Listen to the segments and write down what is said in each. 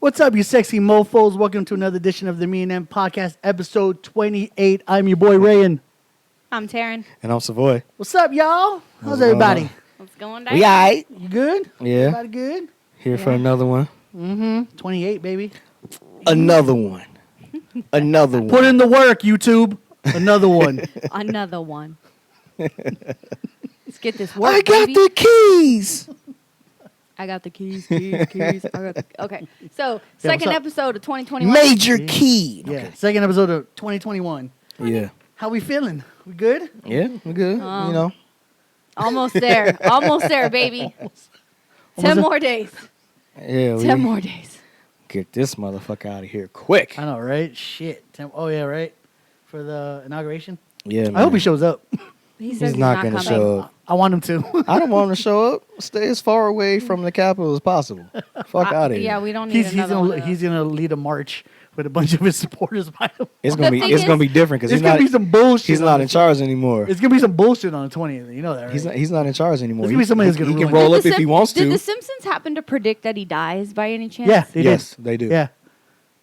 What's up, you sexy mofos? Welcome to another edition of the Me and Them Podcast, episode 28. I'm your boy, Rayan. I'm Taryn. And I'm Savoy. What's up, y'all? How's everybody? What's going down? We aight. You good? Yeah. Everybody good? Here for another one. 28, baby. Another one. Another one. Put in the work, YouTube. Another one. Another one. Let's get this work, I got baby. the keys. I got the keys. Okay. So, second what's up? episode of 2021. Major key. Yeah. Second episode of 2021. Yeah. How we feeling? We good? Yeah, we're good. You know. Almost there. Almost there, baby. 10 more days. Yeah. 10 more days. Get this motherfucker out of here quick. I know, right? Shit. Oh, yeah, right? For the inauguration? Yeah, man. I hope he shows up. He says He's not going to coming. show up. I want him to. I don't want him to show up. Stay as far away from the Capitol as possible. Fuck out of here. Yeah, we don't need another one. He's gonna lead a march with a bunch of his supporters by him. It's gonna be different because It's gonna be some bullshit. He's not in charge anymore. It's gonna be some bullshit on the 20th. You know that, right? He's not in charge anymore. There's gonna be somebody who's gonna he can ruin it. roll up if he wants to. Did the Simpsons happen to predict that he dies by any chance? Yeah, they Yes, did. they do. Yeah,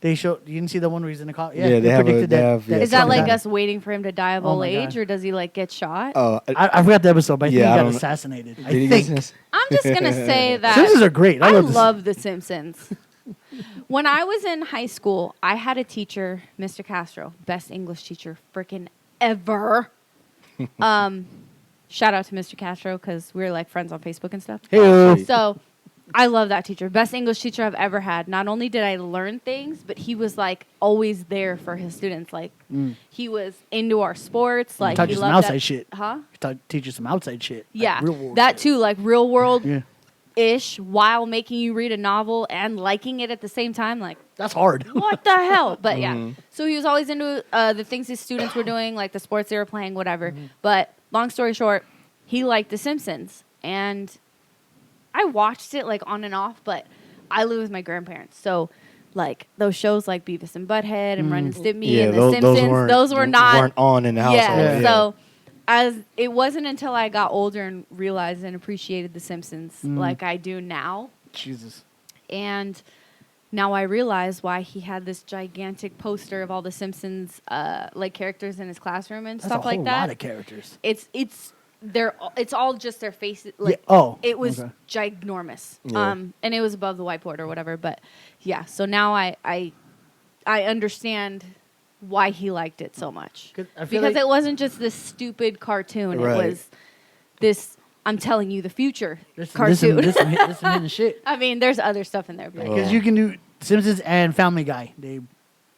they showed. You didn't see the one where he's in the car. Yeah, they have predicted that. Is that like us waiting for him to die of Oh old my age, God. or does he like get shot? Oh, I forgot the episode, but I think Yeah, I he got don't know. assassinated. I did he think. get- I'm just gonna say that Simpsons are great. I love The Simpsons. When I was in high school, I had a teacher, Mr. Castro, best English teacher freaking ever. Shout out to Mr. Castro because we're like friends on Facebook and stuff. Hey, So I love that teacher. Best English teacher I've ever had. Not only did I learn things, but he was like always there for his students. Like he was into our sports. Like Taught he you some loved outside that. shit. Huh? teach you some outside shit. Yeah, Like real world that shit. too. Like real world Yeah, ish, while making you read a novel and liking it at the same time. Like that's hard. what the hell? But yeah, so he was always into the things his students were doing, like the sports they were playing, whatever. But long story short, he liked The Simpsons, and I watched it like on and off. But I live with my grandparents, so like those shows like Beavis and Butthead and Ren and Stimpy and The Simpsons, those weren't on in the household. Yeah, Yeah. so. As it wasn't until I got older and realized and appreciated The Simpsons like I do now. Jesus. And now I realize why he had this gigantic poster of all the Simpsons like characters in his classroom and That's stuff a whole like that. lot of characters. It's all just their faces. Like it was ginormous. Yeah. And it was above the whiteboard or whatever. But yeah, so now I understand why he liked it so much. Because it wasn't just this stupid cartoon. Right. It was this I'm telling you the future This cartoon. some hidden shit. I mean, there's other stuff in there. But Because you can do Simpsons and Family Guy.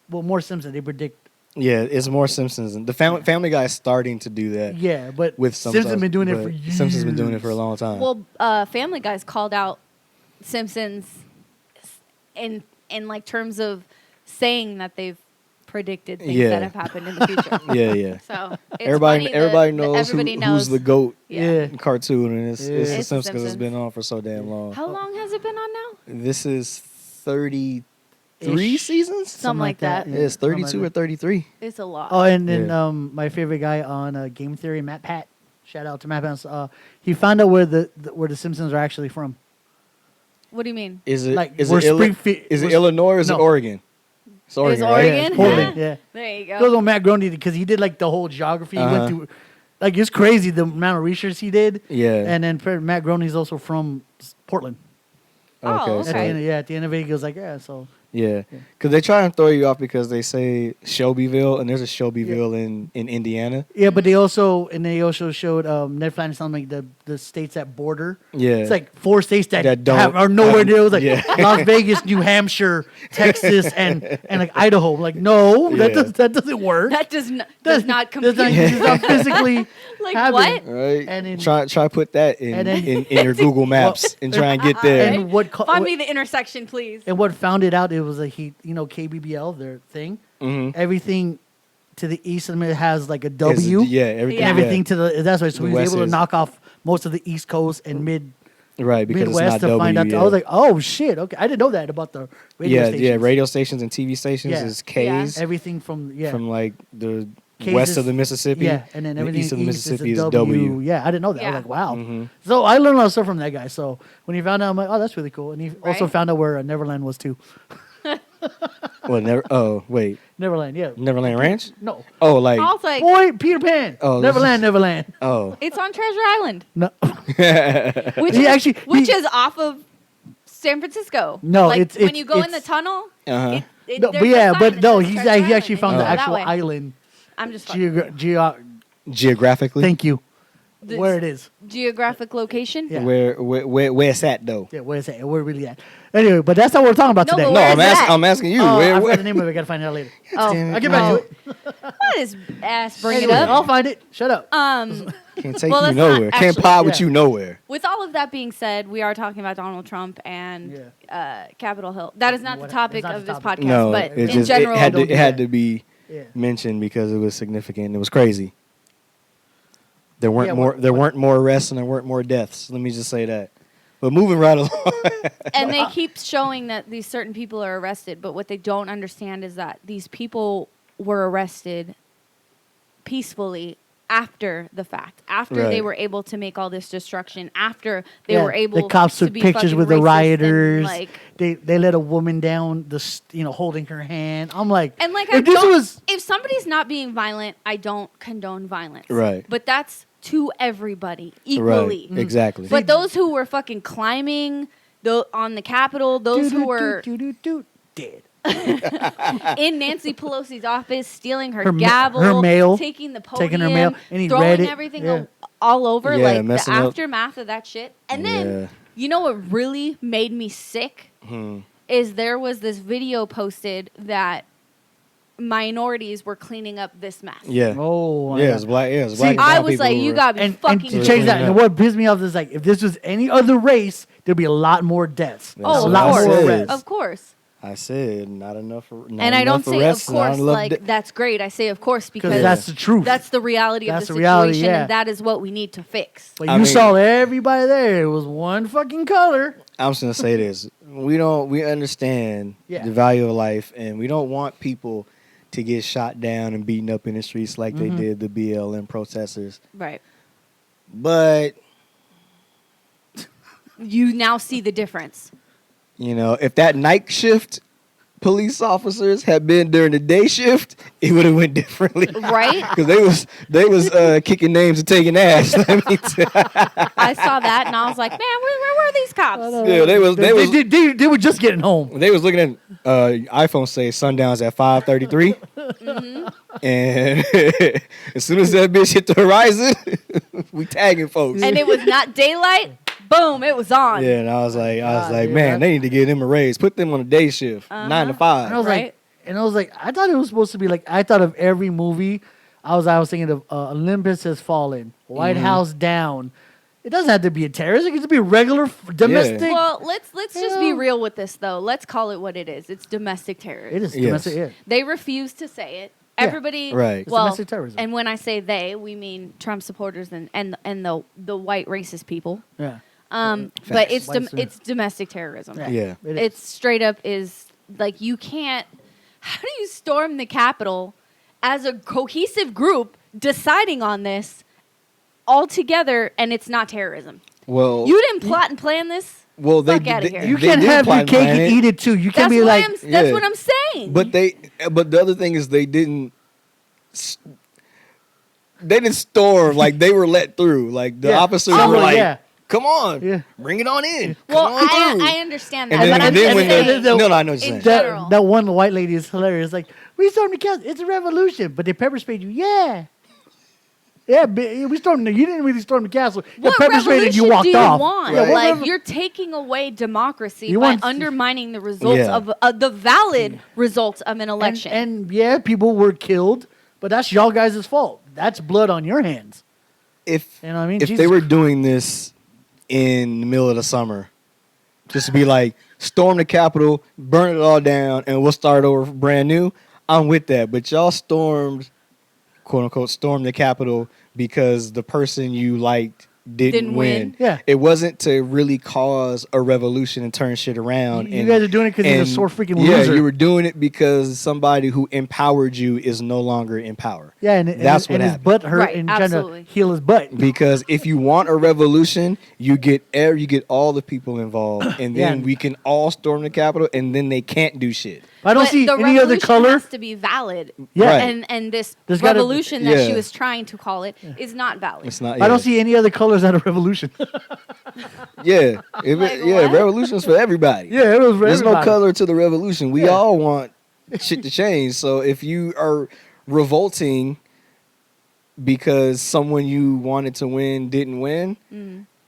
More Simpsons. They predict. Yeah, it's more Simpsons. And the Family Guy is starting to do that. Yeah, but With some Simpsons stuff, been doing it but for years. Simpsons been doing it for a long time. Well, Family Guy's called out Simpsons in like terms of saying that they've predicted things Yeah. that have happened in the future. yeah. So it's Everybody funny everybody that knows, everybody who's the GOAT Yeah. cartoon, and it's Yeah. The It's The Simpsons because it's Simpsons. been on for so damn long. How long has it been on now? This is 33 Ish. seasons? Something like that. Yeah, it's 32 or 33. It's a lot. Oh, and then Yeah. my favorite guy on Game Theory, Matt Pat. Shout out to Matt Pat. He found out where the Simpsons are actually from. What do you mean? Is it Like, is where it, Illi- Springfield- is it was- Illinois or is it no. Oregon? It's Oregon, right? Oregon? Yeah, it's Portland. Yeah. Yeah. There you It goes go. on Matt Groening because he did like the whole geography. He went through, like it's crazy the amount of research he did. Yeah. And then Matt Groening's also from Portland. Oh, so- At the okay. end, at the end of it, he goes like, yeah. So Yeah, because they try and throw you off because they say Shelbyville, and there's a Shelbyville in Indiana. yeah, but they also showed Ned Flanders telling like the states that border. Yeah, It's like 4 states that don't are nowhere near. It was like yeah. Las Vegas, New Hampshire, Texas, and like Idaho. Like no, Yeah. that doesn't work. That does not compute. Does not physically Like happen. what? right. And then- try put that in and then- in your Google Maps and try and get there. And what Find me the intersection, please. and what found it out? It was like KBBL, their thing. Mhm. Everything to the east of it has like a W. Yeah, everything. Yeah. Everything to the that's right. So The he was west able to is- knock off most of the East Coast and right, because Midwest it's to not find W. out. Yeah. I was like, oh shit, okay, I didn't know that about the radio yeah, stations. yeah. Radio stations and TV stations Yeah. is K's Everything from from like the K's west is- of the Mississippi. Yeah, and then everything east of the Mississippi is is a W. Yeah, I didn't know that. I Yeah. was like, wow. Mhm. So I learned a lot of stuff from that guy. So when he found out, I'm like, oh, that's really cool. And he also Right. found out where Neverland was too. Well, never. Oh, wait. Neverland, yeah. Neverland Ranch. No. Oh, like. I was like, Boy, Peter Pan. Oh, Neverland, Neverland. Oh. it's on Treasure Island, No. which He is actually- which he- is off of San Francisco. No, like it's- when it's- you go in the it's- tunnel. Uh-huh. No, There's but a yeah, sign but that no, says he Treasure actually Island, and found you the go that actual way. island. I'm just fucking Geographically. Thank you. This Where it is. geographic location. Yeah. Where it's at though? Yeah, where's it? Where really at? Anyway, but that's not what we're talking about No, today. but No, where I'm is that? I'm asking you. Oh, I where? forgot the name of it. I gotta find it out later. Oh, I'll get back to it. Let his ass bring Anyway, it I'll up. find it. Shut up. Can't take Well, you that's not nowhere. Can't actually- pod with Yeah. you nowhere. With all of that being said, we are talking about Donald Trump and Yeah. Capitol Hill. That is not the What- topic it's not of the this topic. podcast, No, but it in just general, don't do it had that. to be Yeah. mentioned because it was significant. It was crazy. There weren't Yeah, more. what- There weren't more arrests and there weren't more deaths. Let me just say that. But moving right along. and they keep showing that these certain people are arrested, but what they don't understand is that these people were arrested peacefully after the fact, after they Right. were able to make all this destruction, after they Yeah, were able the cops to took be pictures fucking with the racist and, rioters. like, They let a woman down, holding her hand. I'm like, and like if this was if somebody's not being violent, I don't condone violence. Right. But that's to everybody equally. Right. Exactly. But those who were fucking climbing on the Capitol, those who were dead. in Nancy Pelosi's office, stealing her, Her gavel, her mail, taking the podium, taking her mail, and he throwing read it. everything Yeah. all over, Yeah, like the messing up. aftermath of that shit. And then, Yeah. you know what really made me sick? Hmm. Is there was this video posted that minorities were cleaning up this mess. Yeah. Oh, my Yeah. God. It's black. Yeah. It's See, black. and I brown was people like, who you were- got me and fucking to Clean change it that, up. and what pissed me off is like, if this was any other race, there'd be a lot more deaths. That's Oh, a of lot course. more said. arrests. Of course. I said not enough. Not And I don't enough say, of arrests, not course, enough like, that's great. I say, of course, Because because that's the truth. that's the reality of That's the the situation, reality, yeah. and that is what we need to fix. But I you mean- saw everybody there. It was one fucking color. I'm just gonna say this: we understand Yeah. the value of life, and we don't want people to get shot down and beaten up in the streets like they did the BLM protesters. Right. But You now see the difference. you know, if that night shift police officers had been during the day shift, it would have went differently. Right? Because they was kicking names and taking ass. Let me tell I saw that and I was like, man, where were these cops? Yeah, they was They were just getting home. They was looking at iPhone say sundowns at 5:33, and as soon as that bitch hit the horizon, we tagging folks. And it was not daylight. Boom, it was on. Yeah, and I was like, yeah. man, they need to give them a raise. Put them on a day shift, 9 to And I 5. was Right. like, I thought it was supposed to be like, I thought of every movie. I was thinking of Olympus Has Fallen, White House Down. It doesn't have to be a terrorist. It can just be a regular domestic. Well, let's just be Yeah. real with this though. Let's call it what it is. It's domestic terrorism. It is Yes. domestic. Yeah. They refuse to say it. Yeah. Everybody, Right. It's Well, domestic terrorism. and when I say they, we mean Trump supporters and the white racist people. Yeah. But it's White supremacy. it's domestic terrorism. Yeah. It is. It's straight up is like you can't. How do you storm the Capitol as a cohesive group deciding on this all together and it's not terrorism? Well, You didn't plot and plan this. well, they fuck outta here. You they can't did have plot your and cake plan and it, eat it too. You That's can't be what like, that's Yeah. what I'm saying. But the other thing is they didn't storm like they were let through. Like the Yeah. officers Oh, were like, yeah. "Come on, Yeah. bring it on in." well, Come on through. I understand that, And then, but I'm and then just when saying. no, I know what you're in saying. general. that one white lady is hilarious. Like, we stormed the castle. It's a revolution. But they pepper sprayed you. Yeah. Yeah, we stormed. You didn't really storm the castle. You What pepper sprayed and revolution you walked do you off. want? Right. what Like revo- you're taking away democracy You by want- undermining the results Yeah. of the valid results of an election. And yeah, people were killed, but that's y'all guys' fault. That's blood on your hands. If You know what I mean? if Jesus they were doing this in the middle of the summer, just to be like, storm the Capitol, burn it all down, and we'll start over brand new, I'm with that. But y'all stormed, quote unquote, stormed the Capitol because the person you liked didn't win. Yeah. It wasn't to really cause a revolution and turn shit around. You guys are doing it because you're a sore freaking loser. Yeah, you were doing it because somebody who empowered you is no longer in power. Yeah, and that's what his happened. butt hurt Right, and absolutely. trying to heal his butt. Because if you want a revolution, you get all the people involved, and then Yeah. we can all storm the Capitol, and then they can't do shit. I don't But see the any other revolution color. has to be valid. Yeah. Right. And this There's gotta- revolution that she Yeah. was trying to call it is not valid. It's not. I don't see any other colors at a revolution. Yeah, Like what? revolutions for everybody. Yeah, it was for There's no everybody. color to the revolution. We Yeah. all want shit to change. So if you are revolting because someone you wanted to win didn't win,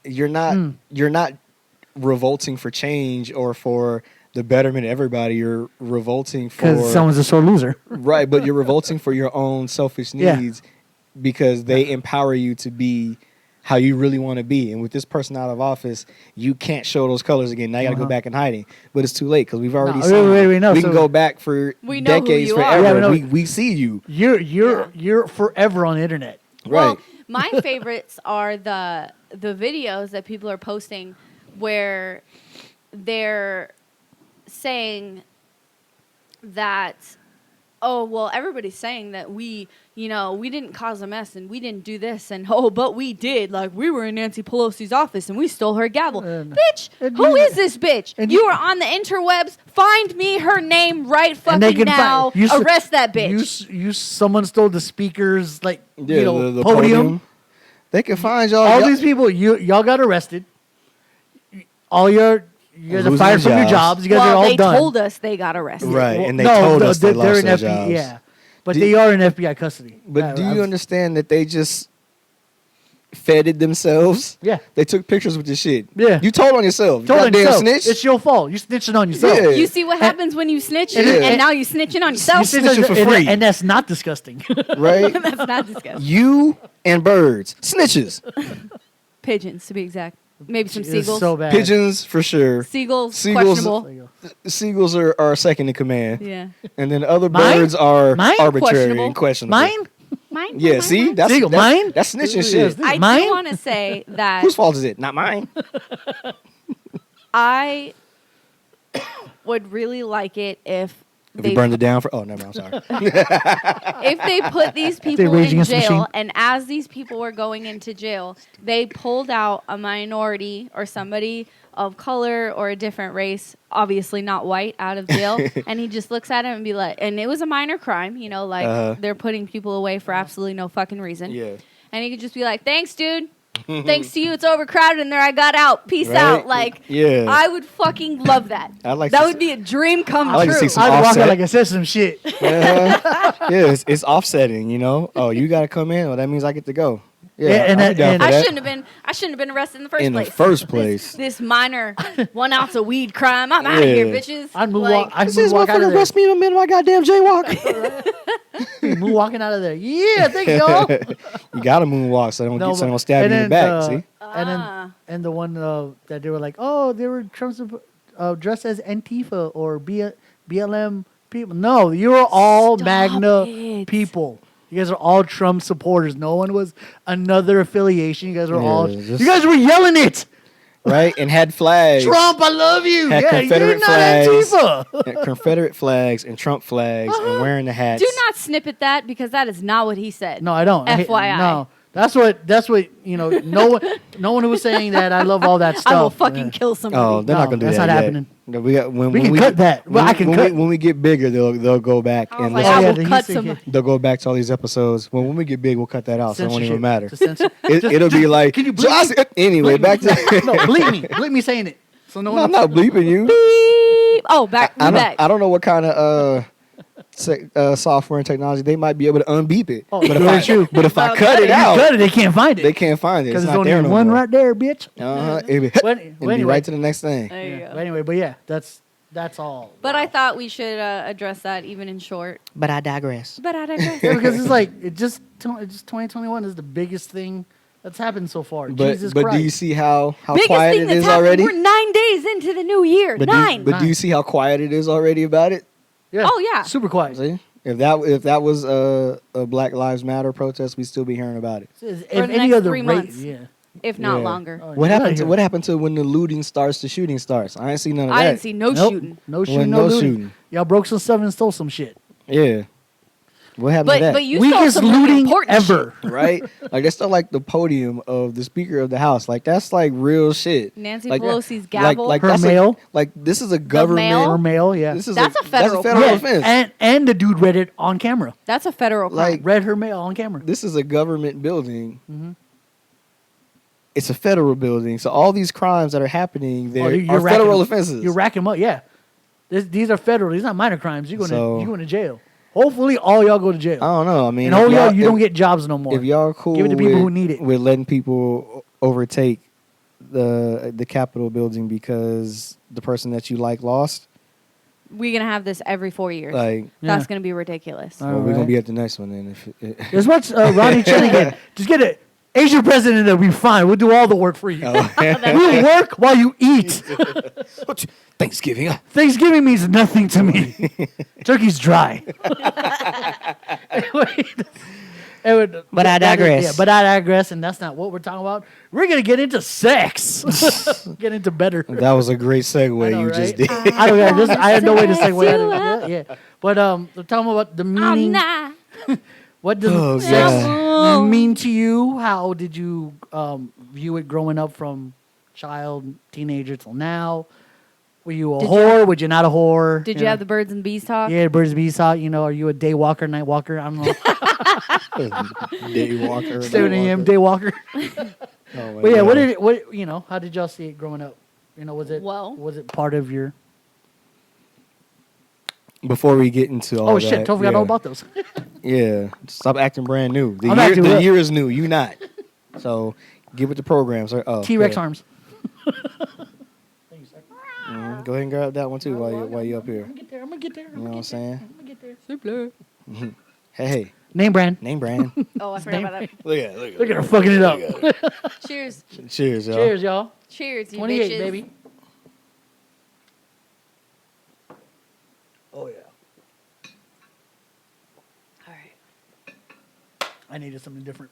you're not revolting for change or for the betterment of everybody. You're revolting for Because someone's a sore loser. right, but you're revolting for your own selfish Yeah. needs because they empower you to be how you really want to be. And with this person out of office, you can't show those colors again. Now you got to go back in hiding. But it's too late because we've already No, seen. we know, we can so- go back for We know who decades, you are. forever. Yeah, we know. we see you. You're forever on the internet. Well, Right. my favorites are the videos that people are posting where they're saying that, oh, well, everybody's saying that we didn't cause a mess and we didn't do this and but we did. Like we were in Nancy Pelosi's office and we stole her gavel. Bitch, and who you- is this bitch? and You you- are on the interwebs. Find me her name right And they fucking can now. find- Arrest that bitch. Someone stole the speakers, like Yeah, the podium. They can find y'all. All these people, y'all got arrested. You guys are Losing fired from your jobs. jobs. You guys are all they done. told us they got arrested. Right, and they no, told us they they're lost in their FBI. jobs. Yeah, but Do- they are in FBI custody. But do I you was- understand that they just feted themselves? Yeah. They took pictures with this shit. Yeah. You told on yourself. Told on Goddamn yourself. snitch. It's your fault. You snitching on yourself. Yeah. You see what happens when you snitch, And- and and- now you snitching on You yourself. snitching snitching for free. and that's not disgusting. right? That's not disgusting. You and birds. Snitches. Pigeons, to be exact. Maybe some It's seagulls. so bad. Pigeons for sure. Seagulls, Seagulls- questionable. Seagulls are second in command. Yeah. And then other Mine? birds are Mine? arbitrary Questionable. and questionable. Mine? Mine. Yeah, mine, see? mine. That's Seagull. Mine? That's snitching Yes, shit. this- I mine? do want to say that Whose fault is it? Not mine. I would really like it if If they we burned it down for never mind, I'm sorry. if they put these people Rage in Against the jail, Machine. and as these people were going into jail, they pulled out a minority or somebody of color or a different race, obviously not white, out of jail, and he just looks at him and be like, and it was a minor crime, like they're putting people away for absolutely no fucking reason. Yeah. And he could just be like, thanks, dude. Thanks to you, it's overcrowded in there. I got out. Peace Right? out. Like, Yeah. I would fucking love that. I'd like that to would be a dream come I'd like to true. see some I'd walk offset. out like I said some shit. Yeah, it's offsetting, Oh, you got to come in. Well, that means I get to go. Yeah, Yeah, and I'll be down and- for I that. shouldn't have been arrested in the first In the place. first place. This minor 1 ounce of weed crime. I'm out of here, Yeah. bitches. I'd move Like, I'd This is moonwalk out motherfucker of there. arrest me in the middle of my goddamn jaywalk. Moonwalking out of there. Yeah, thank you. You got to moonwalk so they don't stab you in the back. See? And the one that they were like, oh, they were dressed as Antifa or BLM people. No, you were all Stop MAGNA it. people. You guys are all Trump supporters. No one was another affiliation. You guys were all. just- You guys were yelling it. Right? And had flags. Trump, I love you. Had Yeah, Confederate you're not flags. Antifa. Had Confederate flags and Trump flags and wearing the hats. do not snippet that because that is not what he said. No, I don't. FYI. No, that's what No one who was saying that. I love all that stuff. I will fucking kill somebody. Oh, they're No, not gonna do that's that. not yet. happening. No, we got when We can we cut that. Well, I can cut. when we get bigger, they'll go back I was and like, listen. I yeah, will he's cut thinking- somebody. They'll go back to all these episodes. When we get big, we'll cut that out, so it won't even Censorship. matter. Just censor- It'll be like can you bleep me? anyway. Back to No, bleep me saying it. So no No, one. I'm not bleeping you. Beep. Oh, back. I back. don't know what kind of software and technology they might be able to unbeep it. Oh, but if very I true. but if I Well, cut cut it it. out, You cut it, they can't find it. they can't find it. Because It's there's not only there no one more. right there, bitch. It'd be, Well, it'd be anyway. right to the next thing. There you Yeah. go. But anyway, but yeah, that's all. But I thought we should address that even in short. But I digress. But I digress. Yeah, because it's like it just 2021 is the biggest thing that's happened so far. But Jesus but Christ. do you see how Biggest quiet thing it that's is happened. already? We're 9 days into the new year. But Nine. do you see how quiet it is already about it? Yeah. Oh, yeah. Super quiet. See, if that was a Black Lives Matter protest, we'd still be hearing about it. If For the any next other 3 months. yeah. if not Yeah. longer. Oh, What yeah, happened to yeah. what happened to when the looting starts, the shooting starts? I ain't seen none of I that. didn't see no Nope. shooting. No shooting, no no looting. shooting. Y'all broke some stuff and stole some shit. Yeah. What happened to that? But you Weakest stole some really looting important ever. right? Like that's still like the podium of the Speaker of the House. Like that's like real shit. Nancy Like, Pelosi's gavel. Like Her that's mail. like this is a government. mail? Her mail, yeah. This is That's a federal Yeah, offense. and the dude read it on camera. That's a federal crime. Like- Read her mail on camera. This is a government building. Mm-hmm. It's a federal building, so all these crimes that are happening there you're are racking federal them- offenses. You rack them up, yeah. These are federal. These are not minor crimes. You're So- going to jail. Hopefully, all y'all go to jail. I don't know. I mean, and if all y'all, you if- don't get jobs no more. If y'all cool Give it to people with, who need it. with letting people overtake the Capitol building because the person that you like lost, We're going to have this every 4 years. like, Yeah. That's going to be ridiculous. All well, we're gonna right. be at the next one then. If Just watch Ronnie Chen again. Just get it. Asian president, that'll be fine. We'll do all the work for you. We'll work while you eat. Thanksgiving. Thanksgiving means nothing to me. Turkey's dry. Anyway, But I digress. Yeah, but I digress, and that's not what we're talking about. We're gonna get into sex. Get into better. That was a great segue I know, you right? just did. I don't know. I had no way to segue out You of it. Yeah. But we're talking about the meaning. I'm not. What does Oh, sex God. mean to you? How did you view it growing up from child, teenager till now? Were you a Did whore? Were you not a whore? Did you have the birds and bees talk? Yeah, birds and bees talk. You know, are you a day walker, night walker? I don't know. Day walker. 7 a.m. day walker. Oh, my But yeah, God. what you know? How did y'all see it growing up? You know, was it part of your? Before we get into all Oh that, shit! Totally forgot all about those. Yeah, stop acting brand new. I'm acting The real. year is new. You not. So get with the program, sir. Oh, T-Rex yeah. arms. Go ahead and grab that one too while you up here. I'm gonna get there. You know what I'm saying? I'm gonna get there. Hey, Name brand. name brand. Oh, I forgot about that. Look Look at her fucking it up. Cheers. Cheers, y'all. Cheers, y'all. Cheers, you 28, bitches. baby. Oh yeah. All right. I needed something different.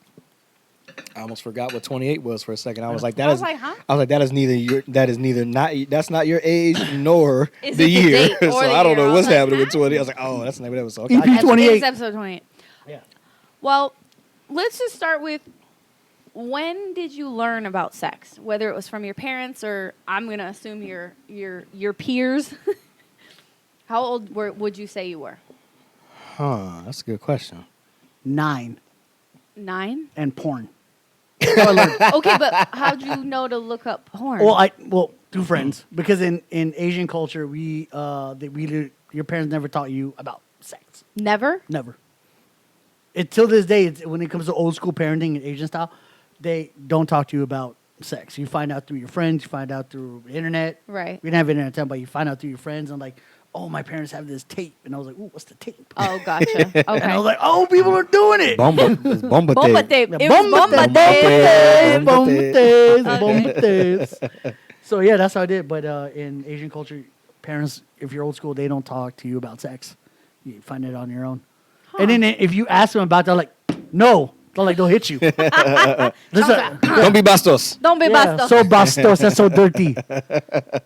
I almost forgot what 28 was for a second. I was like, I was like, huh? that's not your age nor Is the it the year. date or So the I don't year? know I what's was like, happening with huh? 20. I was like, oh, that's not what that was. Okay. EP It's 28. episode 28. Yeah. Well, let's just start with when did you learn about sex? Whether it was from your parents or I'm gonna assume your peers. How old would you say you were? That's a good question. 9 9? and porn. Okay, but how'd you know to look up porn? Well, through friends, because in Asian culture, your parents never taught you about sex. Never? Never. Until this day, when it comes to old school parenting and Asian style, they don't talk to you about sex. You find out through your friends. You find out through the internet. Right. We didn't have internet then, but you find out through your friends. And like, oh, my parents have this tape, and I was like, ooh, what's the tape? Oh, gotcha. Okay. And I was like, oh, people are doing it. It's bomba Bomba tape. tape. It was bomba tape. tape. Bomba tapes. So yeah, that's how I did. But in Asian culture, parents, if you're old school, they don't talk to you about sex. You find it on your own. And then if you ask them about that, like, no, they'll hit you. Listen, Don't be bastos. Don't be yeah, bastos. so bastos, that's so dirty.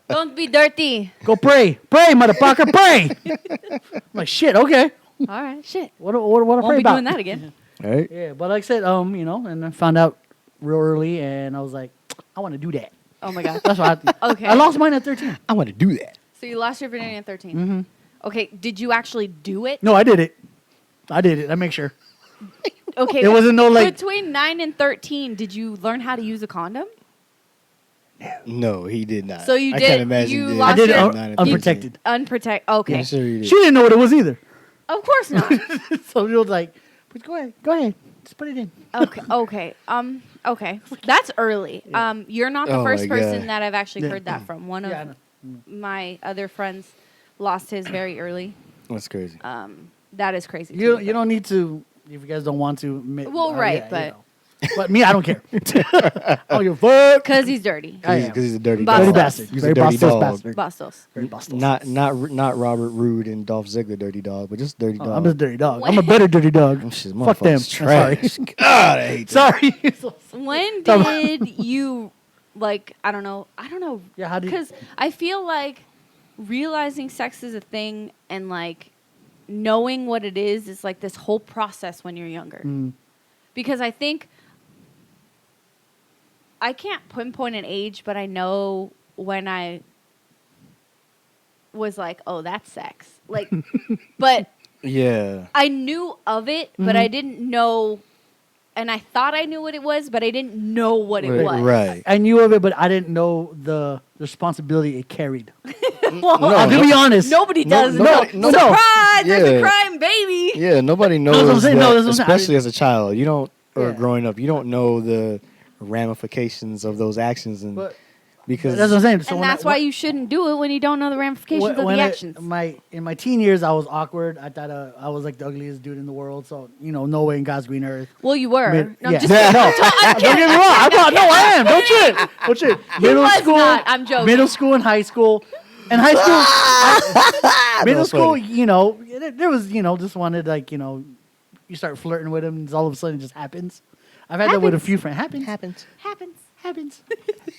Don't be dirty. Go pray, motherfucker, pray. I'm like, shit, okay. All right, shit. What I pray Won't be about? doing that again. All right. Yeah, but like I said, and I found out real early, and I was like, I want to do that. Oh my god. That's why Okay. I lost mine at 13. I want to do that. So you lost your virginity at 13. Mm-hmm. Okay, did you actually do it? No, I did it. I make sure. Okay. There wasn't no, like- between 9 and 13, did you learn how to use a condom? No, he did not. So you I did- can't imagine you he did. lost I did it your- unprotected. Unprotected. Okay. I'm sure he did. She didn't know what it was either. Of course not. So she was like, "Please go ahead, just put it in." Okay. Okay. That's early. You're not the Oh first my person God. that I've actually Yeah. heard that from. One Yeah, I of know. my other friends lost his very early. That's crazy. That is crazy. to You me, don't need to if you guys don't want to admit. Well, right, you but- know. But me, I don't care. I don't give a fuck. Because he's dirty. I am. Because he's a dirty Bastos. dog. Dirty bastard. He's Very a dirty bastos dog. bastard. Bastos. Very bastos. Not Robert Roode and Dolph Ziggler dirty dog, but just dirty dog. I'm a dirty dog. I'm a better dirty dog. Shit, Fuck them. motherfuckers trash. God, I hate that. Sorry. When did you, like, I don't know. Yeah, how did- Because I feel like realizing sex is a thing and, like, knowing what it is like this whole process when you're younger. Mm. Because I think, I can't pinpoint an age, but I know when I was like, oh, that's sex. Like, but Yeah. I knew of it, but I didn't know, and I thought I knew what it was, but I didn't know what it was. Right. I knew of it, but I didn't know the responsibility it carried. Well, I'll be honest. nobody does. nobody- No, no- surprise! There's a Yeah. crying baby. Yeah, nobody what I'm knows saying. that, No, that's what I'm saying. especially as a child. You don't, or Yeah. growing up, you don't know the ramifications of those actions, and But because that's what I'm saying. So And when that's I, why you shouldn't do it when you don't know the ramifications of when the I- actions. in my teen years, I was awkward. I thought I was like the ugliest dude in the world. So no way in God's green earth. Well, you were. Mid- No, yeah. just No, don't get me wrong. I am. Don't shit. Don't shit. Middle was school. not. I'm joking. Middle school and high school. And high school, middle was school, funny. there was, just wanted you start flirting with him, and all of a sudden it just happens. I've had that with a Happens. few friends. Happens. happens.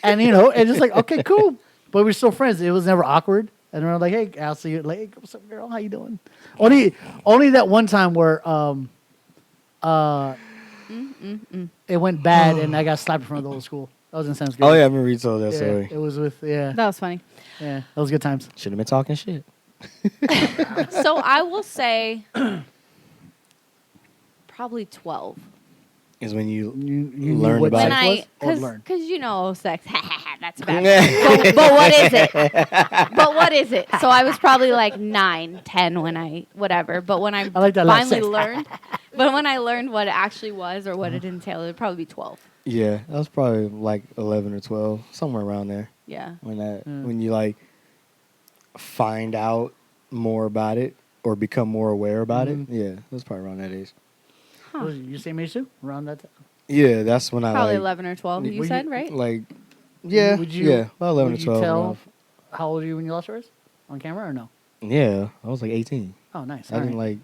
And and just like, okay, cool. But we're still friends. It was never awkward. And we're like, hey, I'll see you. Like, hey, what's up, girl? How you doing? Only that one time where it went bad and I got slapped in front of the whole school. That was in seventh grade. oh yeah, I remember you told that Yeah, story. it was with That was funny. that was good times. Should have been talking shit. So I will say probably 12. Is when you You learned knew what about When sex it. was or learned? because sex. That's bad. but what is it? But what is it? So I was probably like 9, 10 when I whatever. But when I like that last finally sex. learned, but when I learned what it actually was or what it entailed, it'd probably be 12. Yeah, that was probably like 11 or 12, somewhere around there. Yeah. When you like find out more about it or become more aware about it. Yeah, it was probably around that age. Huh. Was you same age too? Around that time? Yeah, that's when I Probably like 11 or 12. You Were said you- right? like yeah, Would you- yeah, about 11 would or you 12. tell around. how old are you when you lost yours? On camera or no? Yeah, I was like 18. Oh, nice. I All didn't right.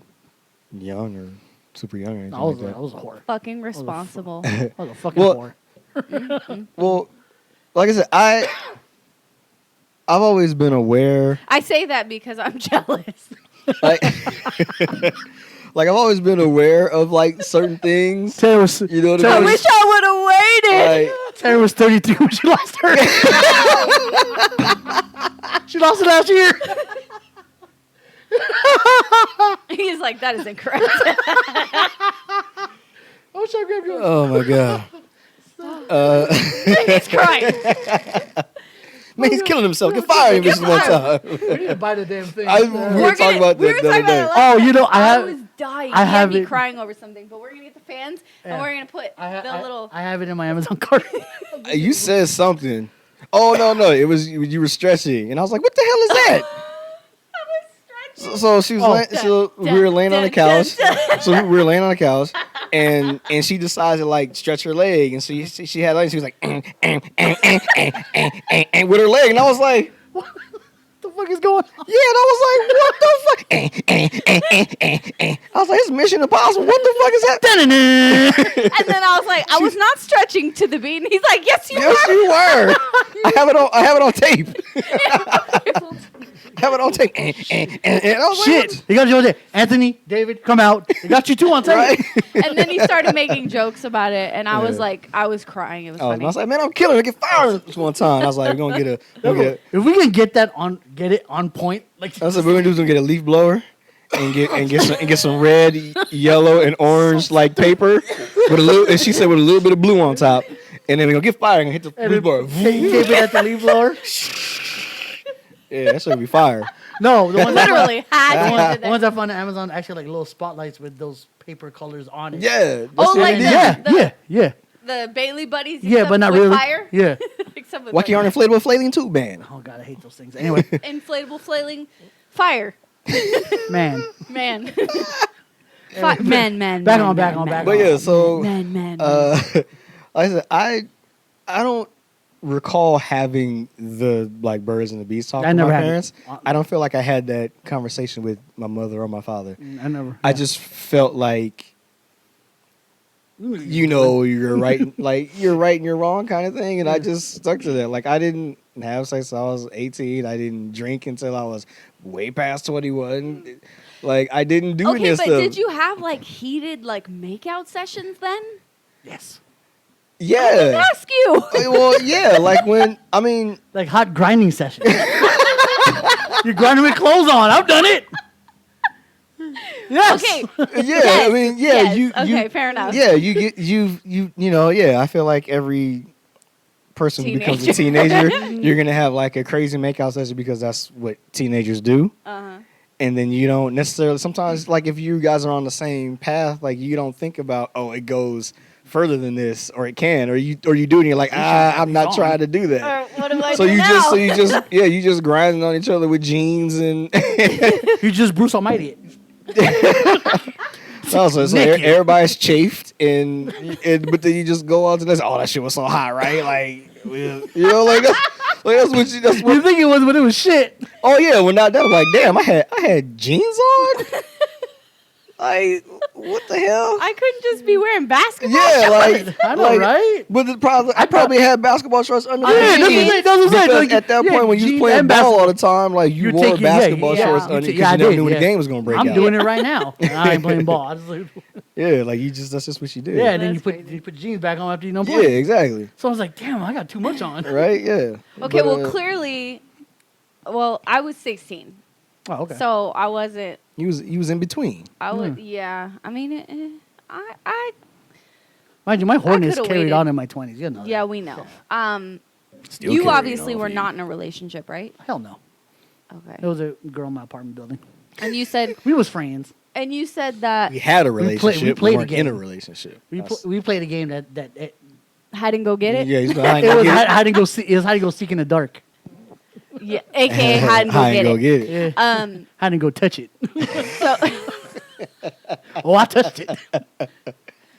like young or super young or anything I was, like that. I was a whore. Fucking responsible. I was a fucking Well- whore. Well, like I said, I've always been aware. I say that because I'm jealous. Like, like I've always been aware of like certain things. Taylor was, You know what Taylor I I mean? wish I would have waited. Like, Taylor was 33 when she lost her. She lost it last year. He's like, that is incorrect. I wish I grabbed yours. oh my god, He's crying. man, he's killing himself. Get fired this one time. We need to buy the damn thing. We were talking about that the other day. Oh, you know, I was dying. I He had have me it- crying over something, but we're gonna get the fans Yeah. and we're gonna put the little. I have it in my Amazon cart. You said something. Oh no, it was you were stretching, and I was like, "What the hell is that?" So she was, we were laying on the couch. So we were laying on the couch, and she decided to like stretch her leg, and so she had legs. She was like, with her leg, and I was like, What the fuck is going on? yeah, and I was like, what the fuck? I was like, it's Mission Impossible. What the fuck is that? And then I was like, I was not stretching to the beat. And he's like, yes, you Yes, were. you were. I have it on tape. Have it on tape. And I was Shit. like, You got you there. Anthony, David, come out. They got you two on tape. right? And then he started making jokes about it, and I was Yeah. like, I was crying. It was And funny. I was like, man, I'm killing her. Get fired this one time. I was like, we're gonna get If we can get it on point, like I said, we're gonna get a leaf blower and get some red, yellow, and orange like paper with a little. And she said with a little bit of blue on top. And then we're gonna get fired and hit the leaf blower. tape it at the leaf blower. Yeah, that should be fire. No, the ones Literally had the to do ones that. I found on Amazon actually like little spotlights with those paper colors on it. Yeah. Oh, that's like it. the- Yeah. The Bailey buddies. Yeah, except but not with really. Fire. Yeah. Except with Wacky Yarn Inflatable Flailing Tube Band. Oh god, I hate those things. Anyway, inflatable flailing fire. man. Man. Men. Back on. But yeah, so Men. like I said, I don't recall having the like birds and the bees talk I with never my had it. parents. I don't feel like I had that conversation with my mother or my father. I never. I just felt like, you know, you're right, like you're right and you're wrong kind of thing, and I just stuck to that. Like I didn't have sex until I was 18. I didn't drink until I was way past 21. Like I didn't do Okay, this but stuff. did you have like heated like makeout sessions then? Yes. Yeah. Ask you. Well, yeah. Like when I mean, Like hot grinding session. You're grinding with clothes on. I've done it. Yes. Okay. yeah. Yes, I mean, yeah. yes. Okay, fair enough. Yeah, you get you know. Yeah, I feel like every person who becomes a teenager, you're gonna have like a crazy makeout session because that's what teenagers do. And then you don't necessarily. Sometimes, like if you guys are on the same path, like you don't think about, oh, it goes further than this, or it can, or you do it, and you're like, I'm not trying to do that. What do I So do now? you just grinding on each other with jeans and. You just Bruce Almighty it. So everybody's chafed and but then you just go on to this. Oh, that shit was so hot, right? Like you know, like that's what You think it was, but it was shit. Oh yeah, when that was like, damn, I had jeans on. Like what the hell? I couldn't just be wearing basketball Yeah, shorts. like I know, like, right? But the problem, I probably had basketball shorts under the Yeah, jeans. that's what I'm saying. Because Like, at that point when you was jeans playing and ball basketball. all the time, like you wore basketball shorts You under ta- because I you never did, knew when yeah. the game was gonna break I'm out. doing it right now. I ain't playing ball. I just like, Yeah, like that's just what you did. yeah, and then That's crazy. you put jeans back on after you don't Yeah, play. exactly. So I was like, damn, I got too much on. Right? Yeah. Okay, But, well, clearly, I was 16, Oh, okay. so I wasn't. you was in between. I would, yeah. I mean, I Mind you, my horniness coulda carried waited. on in my 20s. You know that. yeah, we know. Still You carrying obviously on were for you. not in a relationship, right? Hell no. Okay. There was a girl in my apartment building. And you said, We was friends. that We had a We relationship. played We a weren't in a game. relationship. We played a game that hide and go get it. Yeah, he's behind it was get it. hide and go. It was hide and go seek in the dark. Yeah, aka hide and go Hide get and go it. get it. Yeah. Hide and go touch it. So Oh, I touched it.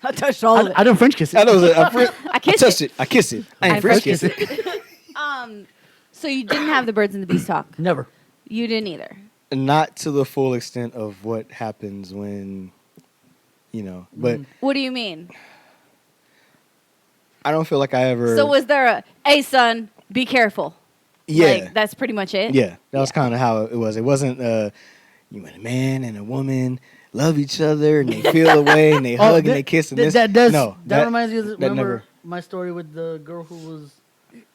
I touched all of it. I don't French kiss it. I know. I kissed touched it. I kissed it. I ain't French kiss it. So you didn't have the birds and the bees talk. Never. You didn't either. Not to the full extent of what happens when, you know. But What do you mean? I don't feel like I ever. So was there a, hey son, be careful? Yeah. Like, that's pretty much it. Yeah, that was kind of how it was. It wasn't you and a man and a woman love each other and they feel the way and they hug and they kiss and this. That reminds me of that remember never- my story with the girl who was,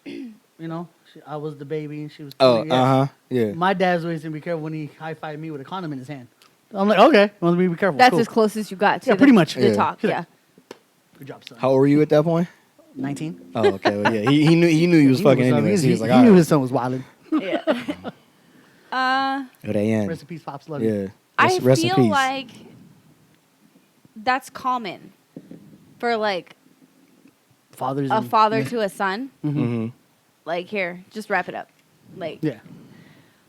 you know, I was the baby and she was. Oh, yeah. yeah. My dad's always saying be careful when he high-fived me with a condom in his hand. I'm like, okay, want me to be careful. That's cool. as close as you got to Yeah, pretty much. the Yeah. talk. He's Yeah. like, Good job, son. How old were you at that point? 19. Oh, okay. Well, yeah, he knew he was fucking anyways. He was like, he all knew right. his son was wilding. Yeah. Oh, they end. Rest in peace, pops. Love you. Yeah. I Rest in feel peace. like that's common for like Fathers. a and- father yeah. to a son. Mm-hmm. Like, here, just wrap it up. Like, Yeah.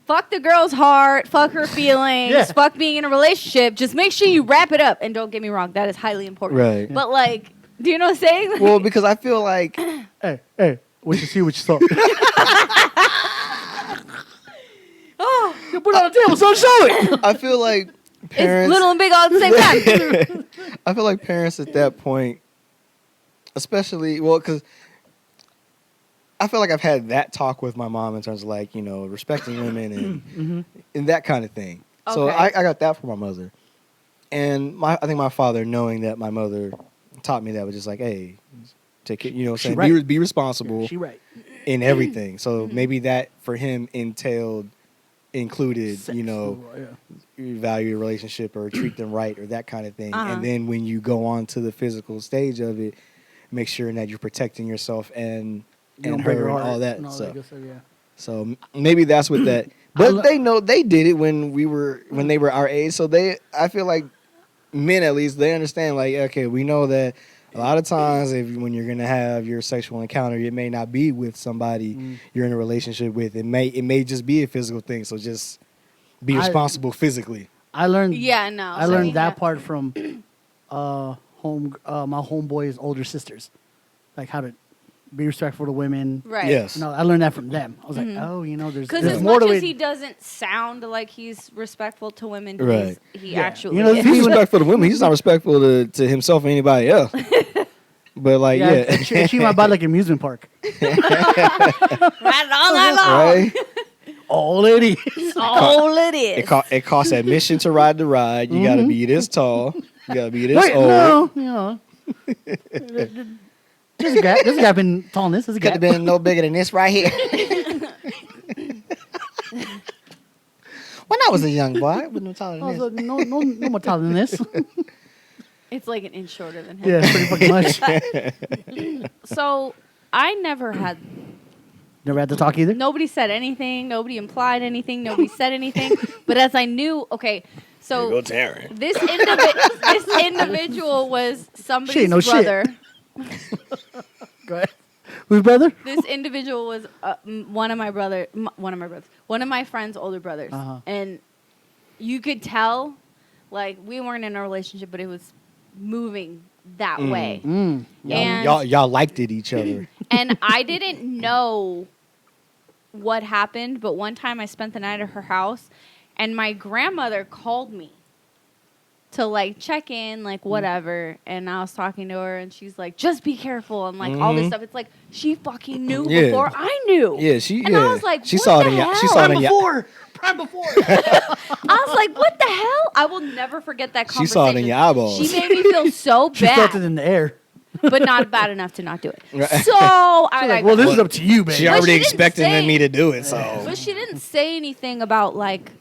fuck the girl's heart, fuck her feelings, Yeah. fuck being in a relationship. Just make sure you wrap it up. And don't get me wrong, that is highly important. Right. But like, do you know what I'm saying? Like, Well, because I feel like Hey, what you see, what you saw. You put it on the table, so show it. I feel like it's parents. little and big all at the same time. I feel like parents at that point, especially because I feel like I've had that talk with my mom in terms of like respecting women and that kind of thing. So Okay. I got that from my mother, and I think my father, knowing that my mother taught me that, was just like, hey, take it, She saying right. be responsible She right. in everything. So maybe that for him included, Sex, you value your relationship or treat them right or that kind of thing. Uh-huh. And then when you go on to the physical stage of it, make sure that you're protecting yourself and You don't break her her and heart all that and stuff. good stuff, yeah. So maybe that's what that. But they know they did it when they were our age. So I feel like men at least they understand. Like, okay, we know that a lot of times when you're gonna have your sexual encounter, it may not be with somebody you're in a relationship with. It may just be a physical thing. So just be responsible physically. I learned. Yeah, no. I learned that part from my homeboy's older sisters, like how to be respectful to women. Right. Yes. No, I learned that from them. I was like, oh, there's Because there's as more much to as it. he doesn't sound like he's respectful to women, Right. he Yeah. actually You know, is. He's respectful to women. He's not respectful to himself or anybody else. But like, yeah. She might buy like an amusement park. Right all night long. Right? All it is. All it is. It costs admission to ride the ride. You gotta be this tall. You gotta be this Wait, old. no, there's a gap in tallness. There's a Could gap. have been no bigger than this right here. When I was a young boy, I wasn't no taller I than was this. like, no more taller than this. It's like an inch shorter than him. Yeah, pretty fucking much. So I never had. Never had to talk either. Nobody said anything. Nobody implied anything. Nobody said anything. But as I knew, okay, so Taryn. this individual was She somebody's ain't no shit. brother. Go ahead. Whose brother? This individual was one of my friend's older brothers, and you could tell, like, we weren't in a relationship, but it was moving that way. Mm. And Y'all liked it each other. and I didn't know what happened, but one time I spent the night at her house, and my grandmother called me to like check in, like whatever. And I was talking to her, and she's like, "Just be careful," and like all this stuff. It's like she fucking knew Yeah. before I knew. Yeah, she. And I was like, she what saw it the in ya- She hell? saw it in ya- Prime before. I was like, "What the hell?" I will never forget that She conversation. saw it in your eyeballs. She made me feel so She felt it bad, in the air. but not bad enough to not do it. Right. So I She's like, well, this is up to you, baby. She But already she didn't expected say- me to do it, so. But she didn't say anything about like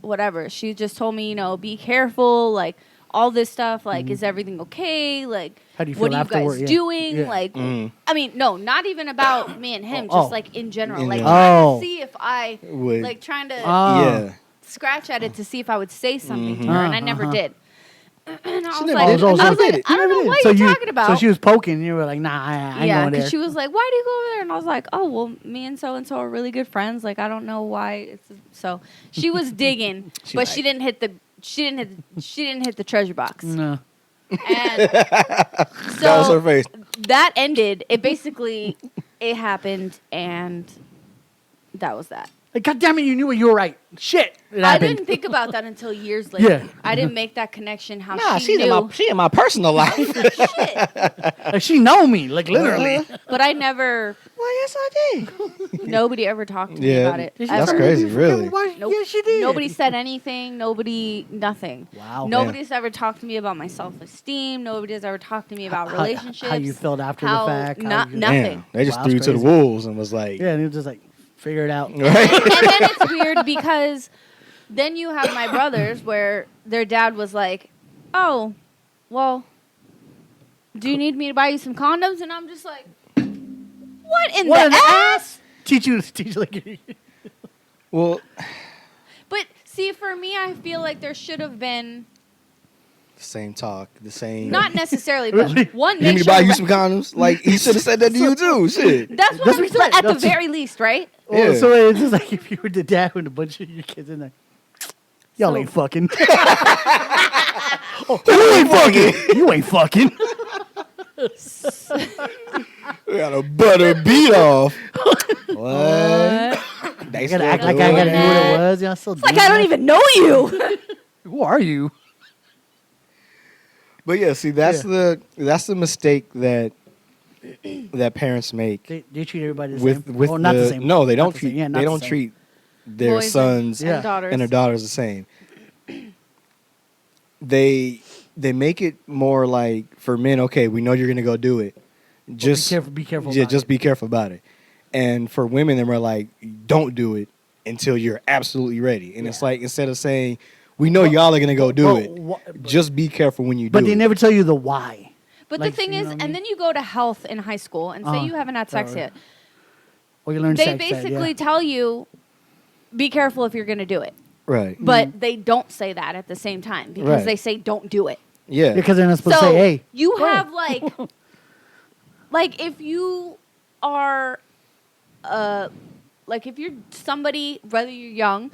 whatever. She just told me, be careful, like all this stuff, like is everything okay? Like How do you what feel are you guys afterward? Yeah. doing? Yeah. Like Mm. I mean, no, not even about me and him, Oh. just like in general. In Like general. trying Oh. to see if I Would- like trying to Yeah. scratch at it to see if I would say something to her, and I never did. And I was never like, did. I was Never like, did it. I don't know what you're talking about. So she was poking, and you were like, "Nah, I ain't Yeah, going there." because she was like, "Why do you go over there?" And I was like, "Oh, well, me and so are really good friends. Like, I don't know why it's so." She was digging, but she didn't hit the treasure box. No. And That was her so face. that ended. It happened, and that was that. Like, God damn it, you knew it. You were right. Shit. It I happened. didn't think about that until years later. Yeah. I didn't make that connection. How Nah, she she's knew. in my personal life. Shit. Like, she know me, like literally. But I never. Well, yes, I did. Nobody ever talked to me Yeah, about it. that's ever. crazy, really. Nope. Yeah, she did. Nobody said anything. Nothing. Wow. Nobody's ever talked to me about my self-esteem. Nobody's ever talked to me about relationships. How you felt after How- the fact. not- how you- nothing. Damn, they just Wow, threw you that's to the crazy. wolves and was like, Yeah, and it was just like, figure it out. And then it's weird because then you have my brothers where their dad was like, "Oh, well, do you need me to buy you some condoms?" And I'm just like, "What in What the an ass?" Teach like well, But see, for me, I feel like there should have been the same talk, the same. not necessarily, but one. You need me Make to sure buy you some condoms? Like, he should have said that to you too. Shit. That's what That's I'm what saying. he At the said. very least, right? Well, Yeah. so it's just like if you were the dad with a bunch of your kids in there. Y'all So- ain't fucking. Who ain't fucking? You ain't fucking. We got a butter beat off. What? I gotta act like I gotta do what it was. Yeah, still It's like I don't even know you. Who are you? But yeah, see, that's the mistake that parents make They treat everybody the with same. with Well, not the same. No, they Not don't the treat same. Yeah, not they the don't same. treat their Boys and- sons Yeah. and daughters. and their daughters the same. They make it more like for men. Okay, we know you're gonna go do it. Just Be careful. Yeah, about just it. be careful about it. And for women, they're more like, don't do it until you're absolutely ready. And it's like instead of saying, we know y'all are gonna go do it, just be careful when you do But it. they never tell you the why. But Like, the thing you is, know what I and mean? then you go to health in high school and say you haven't had sex right. yet. Or you learn They sex ed, basically yeah. tell you, be careful if you're going to do it. right? But they don't say that at the same time because Right. they say don't do it. Yeah, Because they're not supposed So to say, hey. you go ahead. have like if you are like if you're somebody, whether you're young,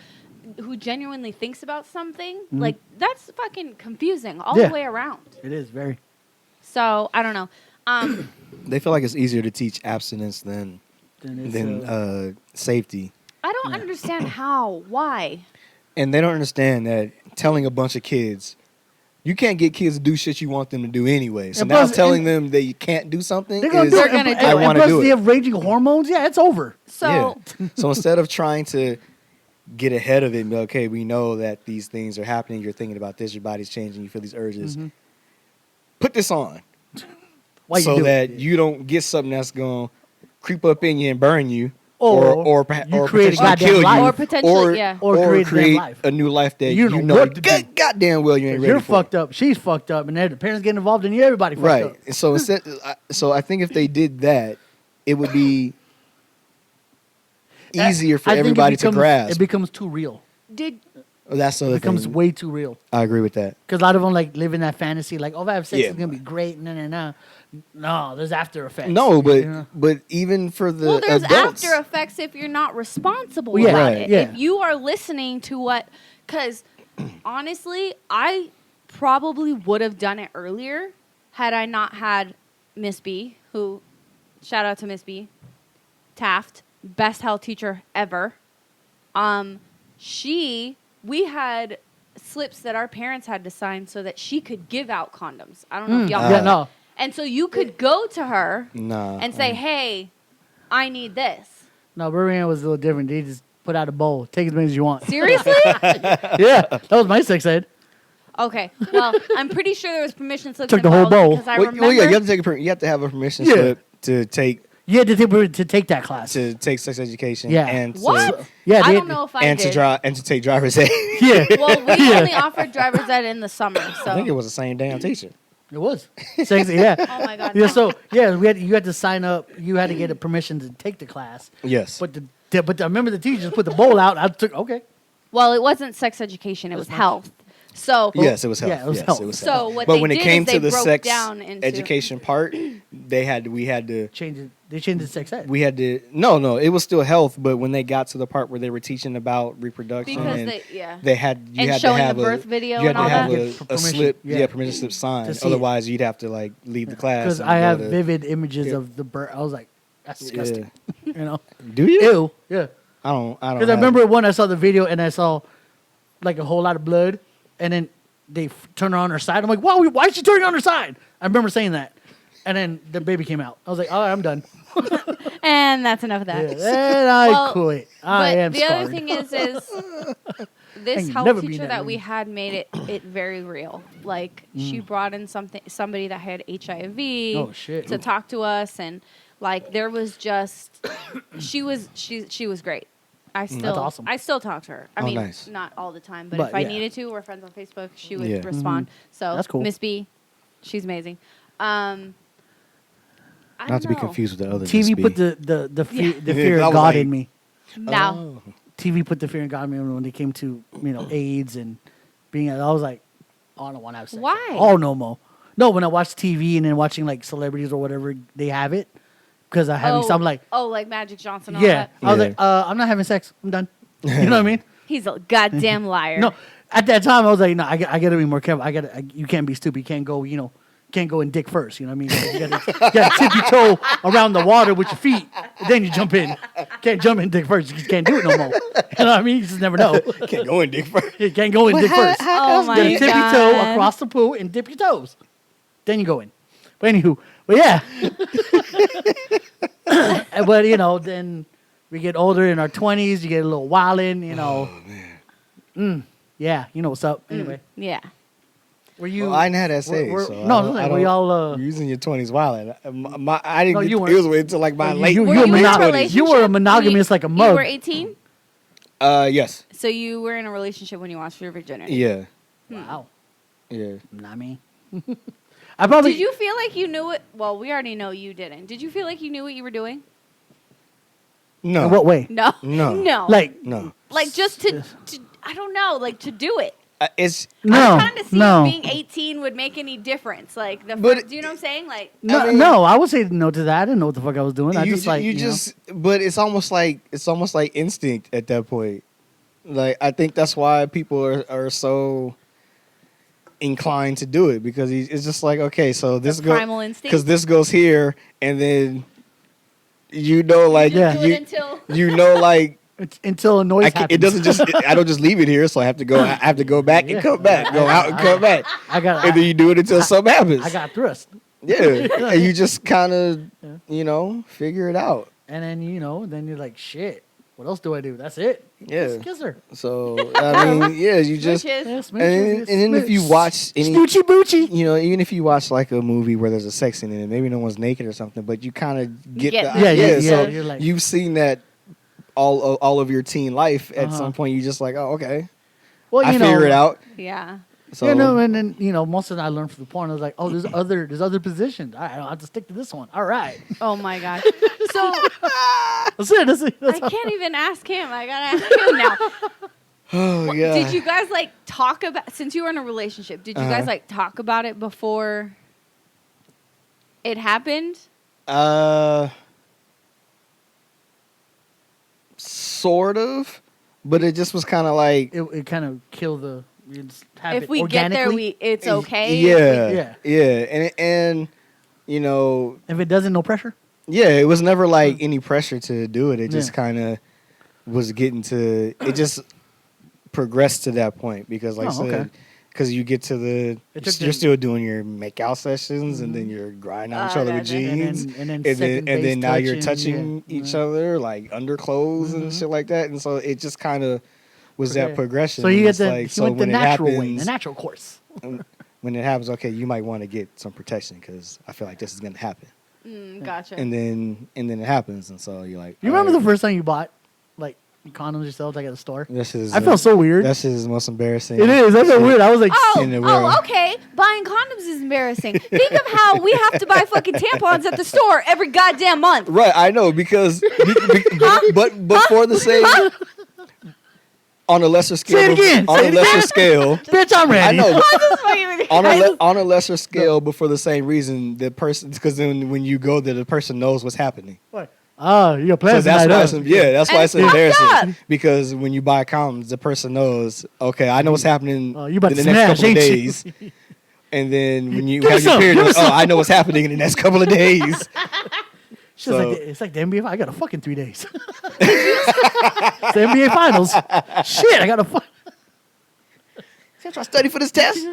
who genuinely thinks about something, Mm-hmm. like that's fucking confusing all Yeah. the way around. It is very. So I don't know. They feel like it's easier to teach abstinence than Then it's, safety, I don't understand how. Why? and they don't understand that telling a bunch of kids. You can't get kids to do shit you want them to do anyway. So And now plus- telling them that you can't do something they're gonna is, do They're it. gonna And- do and it. I wanna plus do they it. have raging hormones. Yeah, it's over. So Yeah. So instead of trying to get ahead of it and be like, okay, we know that these things are happening. You're thinking about this. Your body's changing. You feel these urges. Put this on Why so you do that it? you don't get something that's going to creep up in you and burn you. Or Or you create a potentially goddamn kill life. you. Or potentially, yeah. Or create a damn life. a new life that You you know know what to do. goddamn well you ain't ready You're for. fucked up. She's fucked up, and then the parents get involved, and everybody fucked Right. up. So instead, so I think if they did that, it would be easier for I think everybody it becomes, to grasp. It becomes too real. did That's the It other becomes thing. way too real. I agree with that. Because a lot of them like live in that fantasy, like, oh, if I have sex, Yeah. it's gonna be great. No. There's after effects. No, but You know? but even for the well, there's adults, after effects if you're not responsible Well, yeah, about right, it. yeah. If you are listening to what, because honestly, I probably would have done it earlier had I not had Miss B, who, shout out to Miss B, Taft, best health teacher ever. We had slips that our parents had to sign so that she could give out condoms. I don't know if y'all Yeah, know. no. And so you could go to her nah, and say, hey, I need this. No, Birmingham was a little different. They just put out a bowl. Take as many as you want. Seriously? Yeah, that was my sex ed. Okay. Well, I'm pretty sure there was permission slips Took the whole involved bowl. because I well, remember. yeah, you have to take you have to have a permission Yeah. slip to take You had to take that class. sex education. Yeah. and What? Yeah, I they- don't know if I and did. to drive and to take driver's ed. Yeah, Well, we only offered driver's ed in the summer, so. I think it was the same damn teacher. it was. Sex, yeah. Oh my god. Yeah, no. so yeah, you had to sign up. You had to get a permission to take the class. Yes, But I remember the teacher just put the bowl out. I took okay. Well, it wasn't sex education; it was health. So. yes, it was health. Yeah, it was yes, health. it was So health. what But they when it did came is to they the broke sex down into education part, we had to. Change it. They changed it to sex ed. We had to no, it was still health, but when they got to the part where they were teaching about reproduction, Because and they had you And had showing to have the birth video you had and all to have that? Get a permission, slip, yeah. permission slip signed. To see it. Otherwise, you'd have to like leave the class. Because and I go have to- vivid images Yeah. of the birth. I was like, that's disgusting. You know, Do you? ew. Yeah. I don't. Because I remember when I saw the video and I saw like a whole lot of blood, and then they turn her on her side. I'm like, wow, why is she turning on her side? I remember saying that, and then the baby came out. I was like, all right, I'm done. and that's enough of Yeah, that. and I Well, quit. I But am the scarred. other thing is this Ain't health never been teacher that that we room. had made it very real. Like she brought in somebody that had HIV Oh, shit. to talk to us, and like there was just she was great. awesome. I still talk to her. I Oh, mean, nice. not all the time, but But, if I yeah. needed to, we're friends on Facebook. She would Yeah. respond. So That's cool. Miss B, she's amazing. I Not don't to be know. confused with the other. TV Miss put B. Yeah. the fear I of was God like- in me. Now, Oh. TV put the fear of God in me when they came to AIDS and being. I was like, oh, I don't want to have sex. Why? Oh no more. No, when I watch TV and then watching like celebrities or whatever, they have it because I having some like like Magic Johnson. And all yeah. that. I was Yeah. like, I'm not having sex. I'm done. You know what I mean? He's a goddamn liar. No, at that time I was like, no, I got to be more careful. You can't be stupid. You can't go, can't go in dick first. You know what I mean? You got to tip your toe around the water with your feet, then you jump in. Can't jump in dick first. You just can't do it no more. You know what I mean? You just never know. Can't go in dick first. You can't go in dick first. Oh You my gotta tip your toe God. across the pool and dip your toes. Then you go in. But anywho, but yeah. But then we get older in our 20s. You get a little wildin'. Oh man. Yeah, you know what's up. Anyway, Yeah. were you? Well, I didn't have that stage. were- so no, I don't- like, I were don't- y'all? You're using your 20s wilding. I didn't No, get you to weren't. use it until like my You- late you- Were you you were in a monog- relationship? you were a monogamous like a You mug. were 18, Yes. so you were in a relationship when you lost your virginity. Yeah. Wow, Yeah. not me. I probably. Did you feel like you knew it? Well, we already know you didn't. Did you feel like you knew what you were doing? No. In what way? No. No. No. Like No. Like just to I don't know, like to do it. It's no, I'm trying to see no, if being 18 would make any difference. Like But- do you know what I'm saying? Like no, I mean- no. I would say no to that. I didn't know what the fuck I was doing. I you just like you you know. just but it's almost like instinct at that point. Like I think that's why people are so inclined to do it because it's just like okay, so this goes primal instinct. because this goes here, and then like You just do it until like It's until a noise happens. it doesn't just I don't just leave it here, so I have to go back and come back, go out and come back, I got. and then you do it until something happens. I got thrust, Yeah, and you just kind of figure it out. and then then you're like, shit. What else do I do? That's it. Yeah. Just kiss her. So I mean, yeah, you just Smooches. Yeah, and then if you watch any, Snoochie Boochie. even if you watch like a movie where there's a sex scene in it, maybe no one's naked or something, but you kind of get get the the- idea. Yeah, So you're like- you've seen that all of your teen life. At some point, you just like, oh, okay, Well, I figure it out. Yeah. So and then most of it I learned from the porn. I was like, oh, there's other positions. I don't have to stick to this one. All right, Oh my god. So that's it. That's I can't even ask him. I gotta ask him now. oh yeah. Did you guys like talk about since you were in a relationship? Did you Uh-huh. guys like talk about it before it happened? Sort of, but it just was kind of like It kind of killed the. You just have If it we get there, organically. it's okay. Yeah, and If it doesn't, no pressure. yeah, it was never like any pressure to do it. It just Yeah. kind of was getting to. It just progressed to that point because, like I Oh, said, okay. because you get to the, It took you're the- still doing your make out sessions, and then you're grinding on each other with that's it. jeans, And then and second then base now you're touching, touching yeah. each other like underclothes and shit like that, and so it just kind of was that Okay. progression. So you and get it's the like, he went the when it natural way, happens- the natural course. when it happens, okay, you might want to get some protection because I feel like this is gonna happen, Gotcha. and then it happens, and so you're like, You remember all the first time you bought like condoms yourself, like at a store? This is I felt so weird. That shit is the most embarrassing. It is. I felt weird. I was like, in the Oh, world. okay. Buying condoms is embarrassing. Think of how we have to buy fucking tampons at the store every goddamn month. Right, I know because but before the same on a lesser scale. Say it again. On Say a it lesser again. scale. bitch, I'm ready. I know. on On a lesser scale, but for the same reason, the person because then when you go there, the person knows what's happening. What? Oh, you're So playing that's why it's that's why And it's it's fucked embarrassing up. because when you buy condoms, the person knows. Okay, I know what's happening Oh, you about in to the next smash, couple of ain't you? days. And then when you Give me have your some, period, give me oh, I know what's happening in the next couple of days. She's like, it's like the NBA. I got a fucking 3 days. It's the NBA Finals. Shit, I got a fuck. See, I try to study for this test.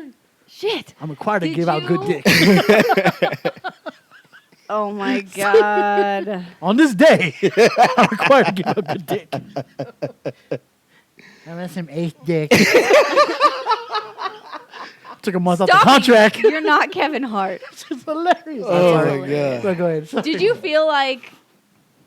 Shit. I'm required to Did give out good you- dick. Oh my god. On this day, I'm required to give out good dick. I want some eighth dick. Took a month off the Stop it. contract. You're not Kevin Hart. It's hilarious. Oh I'm sorry. my god. So go ahead. Sorry. Did you feel like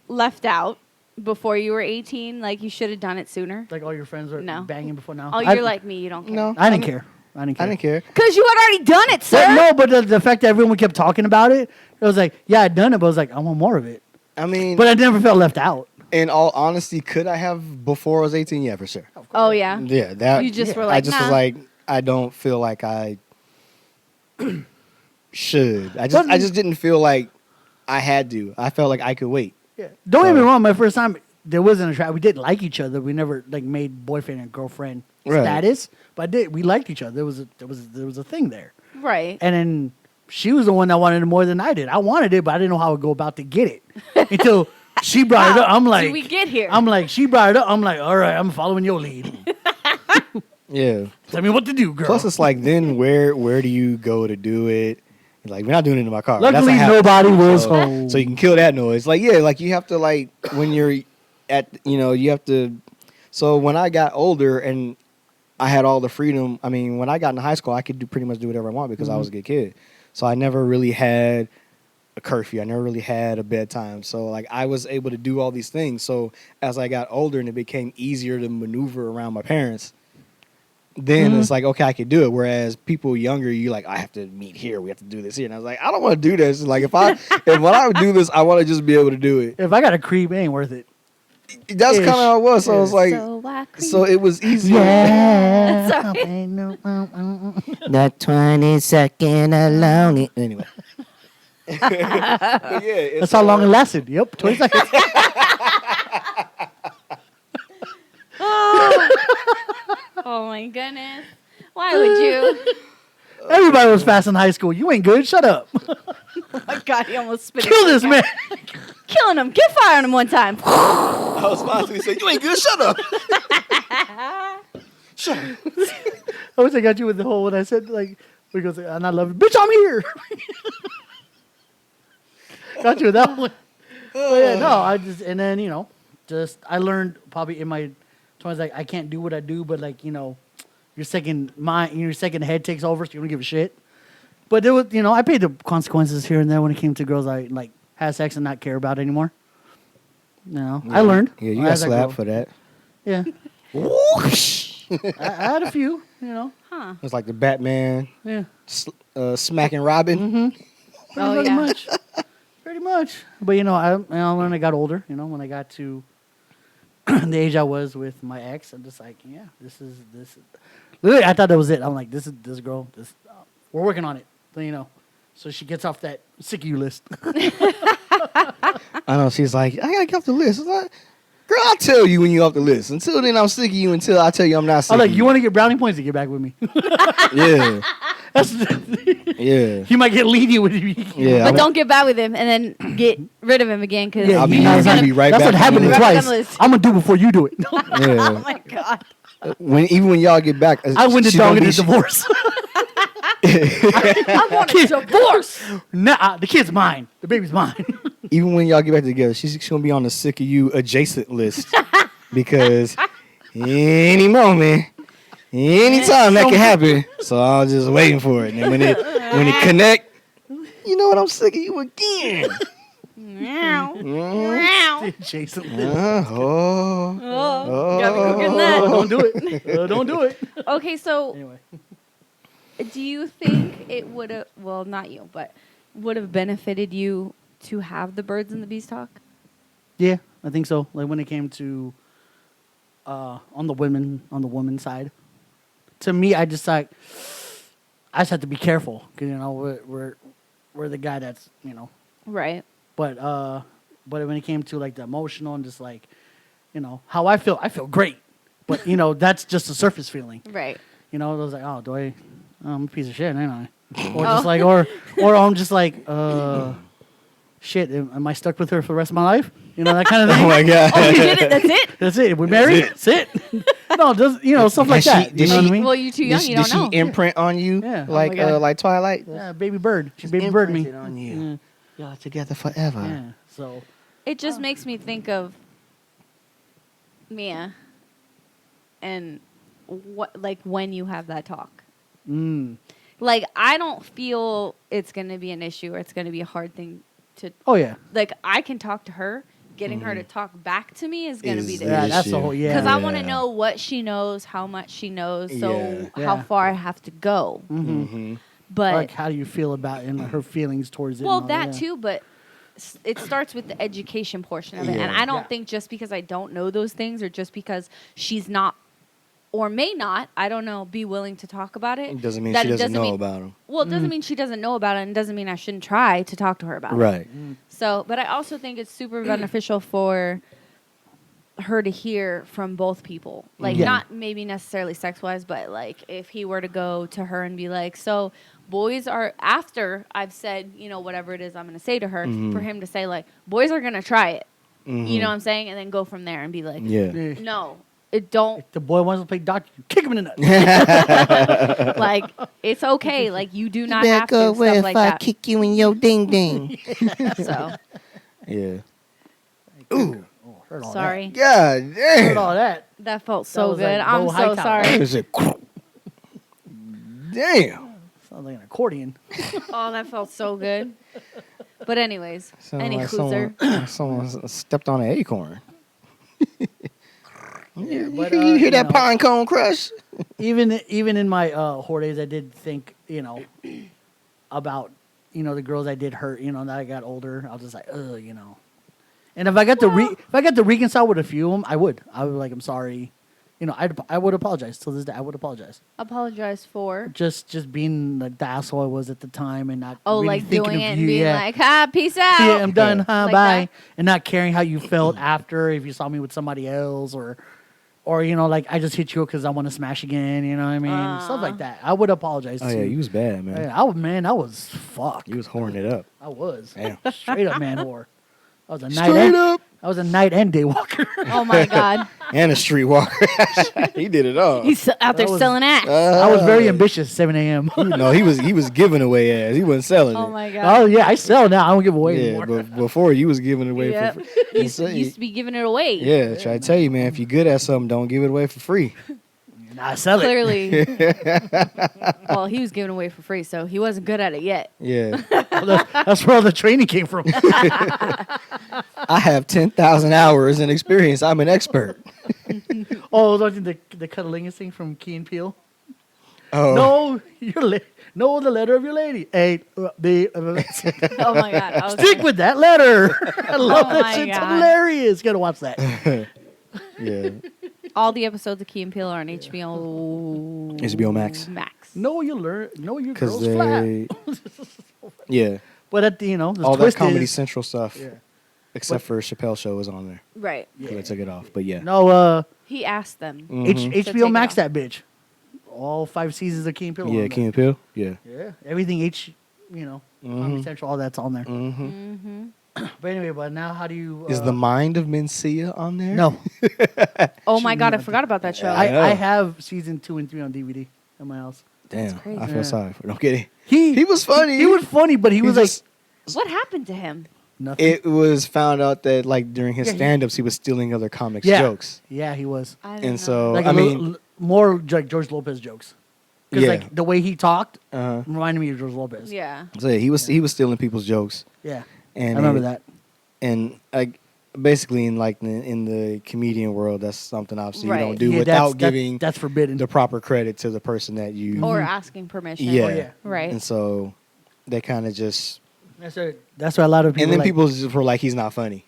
left out before you were 18? Like you should have done it sooner? Like all your friends were No. banging before now? Oh, I- you're like me. You don't care. No, I didn't care. I didn't care. I didn't care. Because you had already done it, sir. But no, but the fact that everyone kept talking about it, it was like, yeah, I'd done it, but I was like, I want more of it. I mean, But I never felt left out. in all honesty, could I have before I was 18? Yeah, for sure. Oh, yeah. Yeah, that. You just yeah. were like, I just nah. was like, I don't feel like I should. I just didn't feel like I had to. I felt like I could wait. Yeah. Don't get So- me wrong. My first time, there wasn't a trap. We didn't like each other. We never like made boyfriend and girlfriend Right. status, but we liked each other. There was a thing there. Right. And then she was the one that wanted it more than I did. I wanted it, but I didn't know how to go about to get it until she brought it up. I'm How like, did we get here? I'm like, she brought it up. I'm like, all right, I'm following your lead. Yeah. Tell me what to do, girl. Plus, it's like, then where do you go to do it? Like, we're not doing it in my car. Luckily, That's a habit. nobody was So- home. So you can kill that noise. Like, yeah, like you have to like when you're at, you have to. So when I got older and I had all the freedom, I mean, when I got into high school, I could pretty much do whatever I want because I was a good kid. So I never really had a curfew. I never really had a bedtime. So like I was able to do all these things. So as I got older and it became easier to maneuver around my parents, then it's like, okay, I could do it. Whereas people younger, you like, I have to meet here. We have to do this here. And I was like, I don't want to do this. Like if when I do this, I want to just be able to do it. If I got a creep, it ain't worth it. That's kind of how it was. So I was like, so I creep. so it was easier. Sorry. That 20-second alone. Anyway. But yeah, it's, That's how long it lasted. Yep, 20 seconds. Oh my goodness. Why would you? Everybody was fast in high school. You ain't good. Shut up. Oh my God, he almost spit it. Kill this man. Killing him. Get fire on him one time. I was about to say, you ain't good. Shut up. Shut up. I wish I got you with the whole when I said like we goes and I love it. Bitch, I'm here. Got you with that one. But yeah, no, I just and then I learned probably in my 20s like I can't do what I do, but like your second head takes over, so you don't give a shit. But there was I paid the consequences here and there when it came to girls I like had sex and not care about anymore. I learned. Yeah, you got as I slapped grew. for that. Yeah, I had a few. Huh. It's like the Batman Yeah. smacking Robin. Mm-hmm. Oh, Pretty yeah. much. Pretty much. But when I got older, when I got to the age I was with my ex, I'm just like, yeah, this is. Literally, I thought that was it. I'm like, this girl. We're working on it. So she gets off that sick of you list. I know. She's like, I gotta get off the list. I'm like, girl, I'll tell you when you're off the list. Until then, I'm sick of you. Until I tell you I'm not sick. I'm like, of you want to get brownie points to get back with me? Yeah. That's Yeah. you might get lenient with you. Yeah. But don't get back with him and then get rid of him again because Yeah, I'll be, you I'll gonna- be right That's back. what happened to you. Right back on twice. the list. I'm gonna do before you do it. Oh Yeah. my God. Even when y'all get back, I win the she's dog gonna in be- the divorce. I want a divorce. Nah, the kid's mine. The baby's mine. Even when y'all get back together, she's gonna be on the sick of you adjacent list because any moment, anytime that can happen. So I was just waiting for it. And when it connect, you know what? I'm sick of you again. Meow. Meow. Jason. Oh. Oh, gotta go get that. Don't do it. Don't do it. Okay, so Anyway. do you think it would have, well, not you, but would have benefited you to have the birds and the bees talk? Yeah, I think so. Like when it came to on the women's side, to me, I just like I just have to be careful because we're the guy that's Right. But when it came to like the emotional and just like how I feel great, but that's just a surface feeling. Right. I was like, oh, I'm a piece of shit, ain't I? Or just like, or I'm just like, shit, am I stuck with her for the rest of my life? That kind of thing. Oh my god. Oh, you did it? That's it? That's it. We're married. That's it. No, just stuff like that. You know what I mean? Well, you're too young. Did You don't know. she imprint on you Yeah. Oh like my God. like Twilight? Yeah, baby bird. She Just baby bird me. imprinted on you. Y'all together forever. Yeah. So It just makes me think of Mia and when you have that talk. Like, I don't feel it's going to be an issue or it's going to be a hard thing to, oh yeah. like, I can talk to her. Getting her to talk back to me is going to be the Yeah, issue. that's the whole Because I want to Yeah. know what she knows, how much she knows, so Yeah. how Yeah. far I have to go. Mm-hmm. But, Like, how do you feel about her feelings towards it? well, and all that yeah. too, but it starts with the education portion of it. And Yeah. I don't Yeah. think just because I don't know those things or just because she's not or may not, I don't know, be willing to talk about it. It doesn't mean that she it doesn't know mean- about them. Well, it doesn't mean she doesn't know about it and doesn't mean I shouldn't try to talk to her about it. Right. So, but I also think it's super beneficial for her to hear from both people. Like, Yeah. not maybe necessarily sex-wise, but, like, if he were to go to her and be like, so boys are, after I've said, whatever it is I'm going to say to her, for him to say, like, boys are going to try it. You know what I'm saying? And then go from there and be like, Yeah. no, it don't. If the boy wants to play doctor, you kick him in the nuts. Like, it's okay. Like, you do not have to, stuff like that. kick you in your ding ding. So, Yeah. Ooh. Oh, heard all sorry. God That. Heard damn. all that. That felt so was good. like I'm Bo so Hightower. sorry. It's a damn. Sounds like an accordion. Oh, that felt so good. But anyways, Sound any like cruiser. someone stepped on an acorn. Yeah, but, you hear that you know, pine cone crush? even in my whore days, I did think about the girls I did hurt. That I got older, I was just like, And if I got to reconcile with a few of them, I would like, I'm sorry. I would apologize till this day. I would apologize. Apologize for. Just being like the asshole I was at the time and not Oh, really like thinking doing of it and you. being Yeah. like, peace out. Yeah, I'm done. Yeah. Huh, Like bye. that? And not caring how you felt after, if you saw me with somebody else or or like I just hit you because I want to smash again. You know what I mean? Stuff like that. I would apologize. Oh too. yeah, you was bad, man. Yeah, I was fucked. You was whoring it up. I was. Damn. Straight up man whore. I was a Straight up. I was a night and day walker. Oh my God. And a streetwalker. He did it all. He's out there was- selling ass. I was very ambitious. 7 a.m. No, he was giving away ass. He wasn't selling Oh it. my Oh God. yeah, I sell now. I don't give away Yeah, anymore. but before you was giving it away Yep. for free. You used to be giving it away. Yeah, try to tell you, man. If you're good at something, don't give it away for free. Nah, I sell it. Clearly. Well, he was giving away for free, so he wasn't good at it yet. Yeah, That's where all the training came from. I have 10,000 hours in experience. I'm an expert. Oh, the cuddlingus thing from Key and Peele. Oh, No, know the letter of your lady. A, B. Oh my God. I was Stick with that letter. I love Oh that my shit's God. hilarious. Gotta watch that. yeah. all the episodes of Key and Peele are on HBO. HBO Max. Max. Know your Because girl's flat. they, yeah, But at the the all that twist Comedy is, Central stuff, Yeah. except for Chappelle Show was on there. Right. So they took it off. But yeah, No, He asked them. Mhm. So take HBO it Max off. that bitch. All 5 seasons of Key and Peele. are yeah, on Key and Peele, yeah. there. Yeah, everything Comedy Mhm. Central, all that's on there. Mm-hmm. Mm-hmm. But anyway, but now how do you? Is the Mind of Mencia on there? no? Oh my God, I forgot about that show. I know. I have season 2 and 3 on DVD at my house. Damn, crazy. I feel Yeah. sorry for him. I'm kidding. He He was funny. He was funny, but he was like just- What happened to him? nothing. It was found out that like during his Yeah, he- stand-ups, he was stealing other comics' Yeah. jokes. Yeah, he was. I don't And know. so Like I a mean, little, more like George Lopez jokes. Because Yeah. like the way he talked uh, reminded me of George Lopez. Yeah. so yeah, he was stealing people's jokes. Yeah. And I remember that. And basically in like in the comedian world, that's something obviously Right. you don't do Yeah, without giving that's forbidden. the proper credit to the person that you. Or asking permission. Yeah. Oh, yeah. Right. And so they kind of just. That's why a lot of people. And then like, people just were like, he's not funny.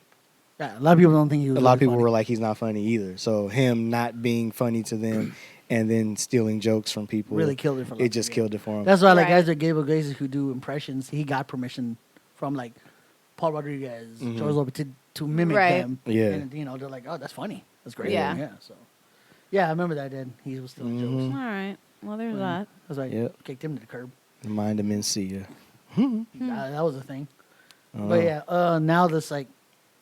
yeah, a lot of people don't think he was. A lot of really people funny. were like, he's not funny either. So him not being funny to them and then stealing jokes from people really killed it for. a lot it of just people. killed it for him. That's why like Right. guys like Gabriel Iglesias who do impressions, he got permission from like Paul Rodriguez, Mhm. George Lopez to mimic Right. them. Yeah. And they're like, oh, that's funny. That's great. Yeah. Yeah. So. Yeah, I remember that. Then he was still Mhm. jokes. All right. Well, there's that. That's why I Yep. kicked him to the curb. The Mind of Mencia. That was a thing. I don't But know. yeah, now this like,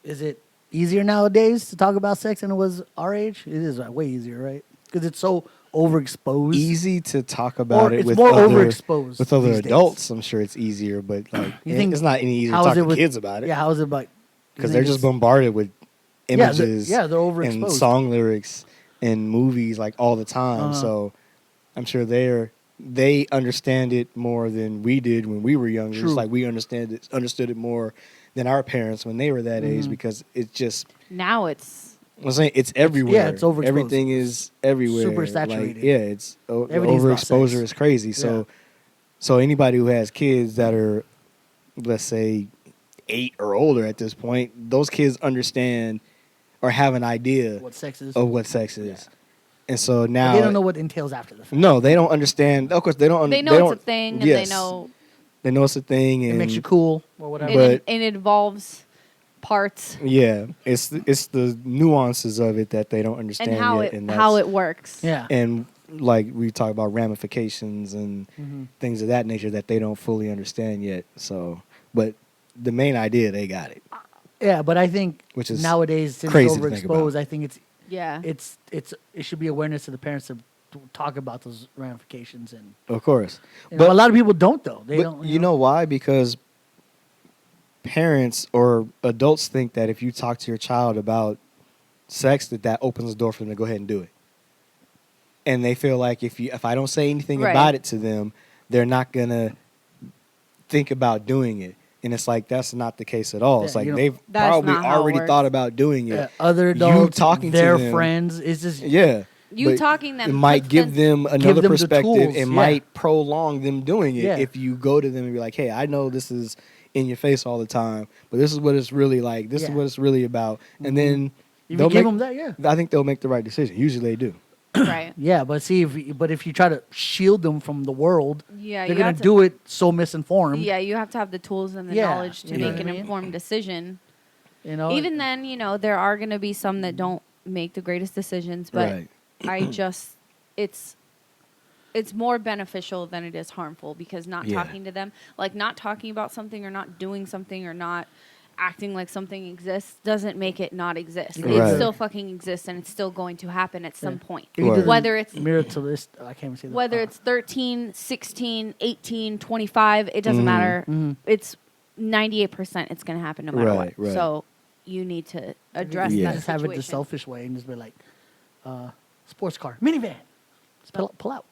is it easier nowadays to talk about sex than it was our age? It is way easier, right? Because it's so overexposed. Easy to talk about Or it it's with more other, overexposed with other these days. adults. I'm sure it's easier, but like You think- it's not any easier to How talk is it to with kids about it. Yeah, how is it like? Because they're just bombarded with images they're and overexposed. song lyrics and movies like all the time. Uh-huh. So I'm sure they understand it more than we did when we were younger. True. It's like we understood it more than our parents when they were that age Mhm. because it just Now it's I'm saying it's everywhere. it's overexposed. Everything is everywhere. Super Like, saturated. yeah, it's Everything's about overexposure sex. is crazy. So, so anybody who has kids that are, let's say, 8 or older at this point, those kids understand or have an idea what sex is. of what sex is, Yeah. and so But now they don't know what entails after the fact. No, they don't understand. Of course, they don't. they know they it's don't, a thing, and yes. they know They know it's a thing, and It makes you cool or whatever. But- it involves parts yeah, it's the nuances of it that they don't understand and how yet, and how that's- it works. yeah. and like we talk about ramifications and Mhm. things of that nature that they don't fully understand yet. So, but the main idea they got it, Yeah, but I think which is nowadays since crazy it's to think about. overexposed, I think Yeah. it should be awareness to the parents to talk about those ramifications and of course. a lot of people don't though. They But don't. you know why? Because parents or adults think that if you talk to your child about sex, that opens the door for them to go ahead and do it. And they feel like if I don't say anything Right. about it to them, they're not gonna think about doing it. And it's like that's not the case at all. It's Yeah, like you know, they've That's probably not how it already works. thought about doing it. other You adults, talking to their them- friends, it's just Yeah. You but talking them it might puts give them another them the perspective tools, and yeah. might prolong them doing it Yeah. if you go to them and be like, hey, I know this is in your face all the time, but this is what it's really like. This is Yeah. what it's really about. And then if they'll you give make- them that, yeah. I think they'll make the right decision. Usually they do. right. Yeah, but see, if you try to shield them from the world, Yeah, they're you gonna have to, do it so misinformed. Yeah, you have to have the tools and the Yeah, knowledge to you know make what an I mean? informed decision. You know, Even then, there are going to be some that don't make the greatest decisions, but Right. I just it's more beneficial than it is harmful because not Yeah. talking to them, like not talking about something or not doing something or not acting like something exists doesn't make it not exist. Right. It still fucking exists and it's still going to happen at some point. If you do the Whether it's mirror to this, I can't even say that. whether it's 13, 16, 18, 25, it doesn't Mhm. matter. Mhm. It's 98% it's going to happen no matter Right, what. right. So you need to address Yeah. that just have it the situation. selfish way and just be like, sports car, minivan, just pull out.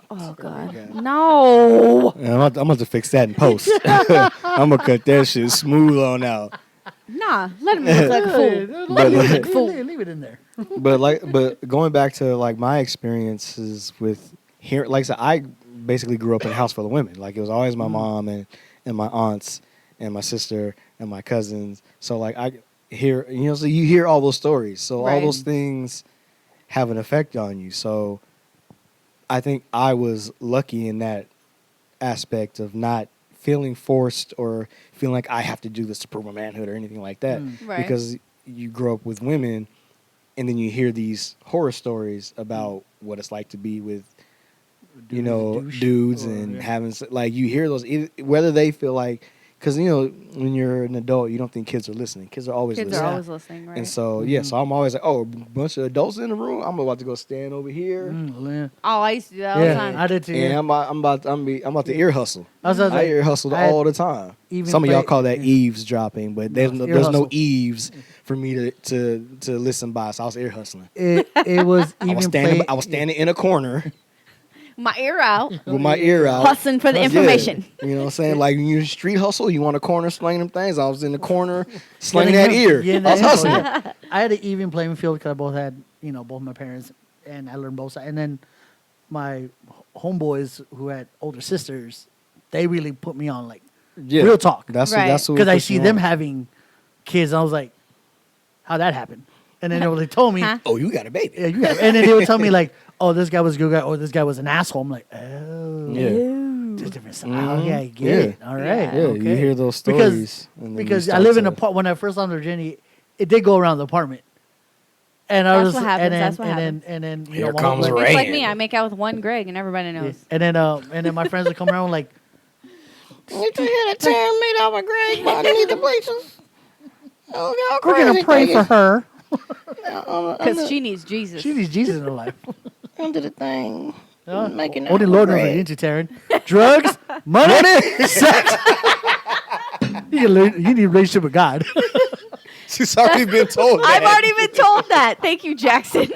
Oh, God. God. No. Yeah, I'm about to fix that in post. I'm gonna cut that shit smooth on out. Nah, let him look like a fool. But like, Leave it in there. but going back to like my experiences with here, like I said, I basically grew up in a house full of women. Like it was always my mom and my aunts and my sister and my cousins. So like I hear, so you hear all those stories. So all Right. those things have an effect on you. So I think I was lucky in that aspect of not feeling forced or feeling like I have to do this to prove my manhood or anything like that. Right. Because you grow up with women and then you hear these horror stories about what it's like to be with, dudes and having, like, you hear those, whether they feel like, because, when you're an adult, you don't think kids are listening. Kids are always Kids listening. are always listening, right? And so, so I'm always like, oh, a bunch of adults in the room. I'm about to go stand over here. Oh, I used to do that all the Yeah, time. I did too. And Yeah. I'm about to ear hustle. I was I like, ear hustled I had all the time. even Some of y'all play- call that yeah. eavesdropping, but there's No, no, ear there's no hustle. eaves for me to listen by. So I was ear hustling. It was even I was standing in a corner My ear out, with my ear out. hustling for the Yeah. information. You know what I'm saying? Like when you street hustle, you want a corner slinging them things. I was in the corner slinging that ear. Yeah, I was hustling. I had an even playing field because I both had, both my parents, and I learned both sides. And then my homeboys who had older sisters, they really put me on, like, Yeah. real talk. That's Right. that's what Because I puts see you them on. having kids, and I was like, how'd that happen? And then they told me, Huh? Oh, you got a baby. yeah, you got, and then they would tell me, like, oh, this guy was a good guy, or this guy was an asshole. I'm like, oh. Yeah. Just different stuff. Mhm. Oh, yeah, I get Yeah. it. All right. Yeah. Yeah, okay. you hear those Because- stories. and then you Because I start live in to- a part, when I first lived in Virginia, it did go around the apartment. And I That's was, what happens, and then, that's what and happens. then, and then, Here my comes homeboy- rain. It's like me. I make out with one Greg, and everybody Yeah. knows. And then my friends would come around like, Did you hear that Taryn made out with Greg underneath the bleachers? Oh, y'all we're crazy. gonna pray for her. Because she needs Jesus. She needs Jesus in her life. Under the thing. Making out Only with Lord knows what Greg. you're into, Taryn. Drugs, money, sex. You need a relationship with God. She's already been told that. I've already been told that. Thank you, Jackson.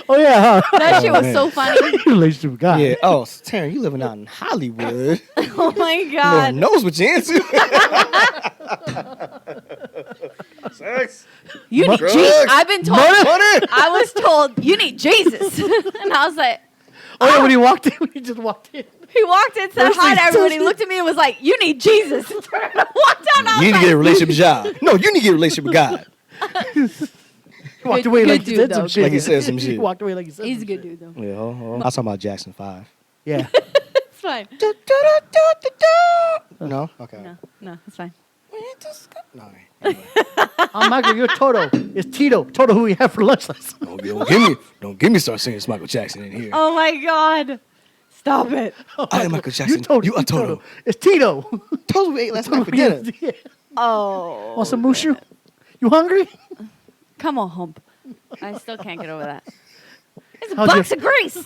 Oh yeah, huh? That shit was man. so funny. Relationship with God. Yeah. Oh, Taryn, you living out in Hollywood. Oh my Lord God. knows what you're into. Sex. You need Drugs. Jesus. I've been told. Money. I was told you need Jesus, and I was like, Oh yeah, when he walked in, when he just walked in. he walked in, said First hi to thing everybody, Tuesday. looked at me, and was like, "You need Jesus." And turned around and walked out. And I You need was to get a like, relationship with God. No, you need to get a relationship with God. He walked Good- away good like he dude, said though. some shit. Like he said some shit. He walked away like he said He's a some good shit. dude though. Yeah, I was talking about Jackson 5. Yeah. It's fine. No? Okay. No, it's fine. No, anyway. Michael, you're Toto. It's Tito. Toto, who we had for lunch last night. Don't give me start singing it's Michael Jackson in here. Oh my God. Stop it. I am Michael Jackson. You Toto. You are Toto. It's Tito. Told we ate last night for dinner. Yeah. Oh. Want some mushu? You hungry? Come on, hump. I still can't get over that. It's a How'd box you- of grace.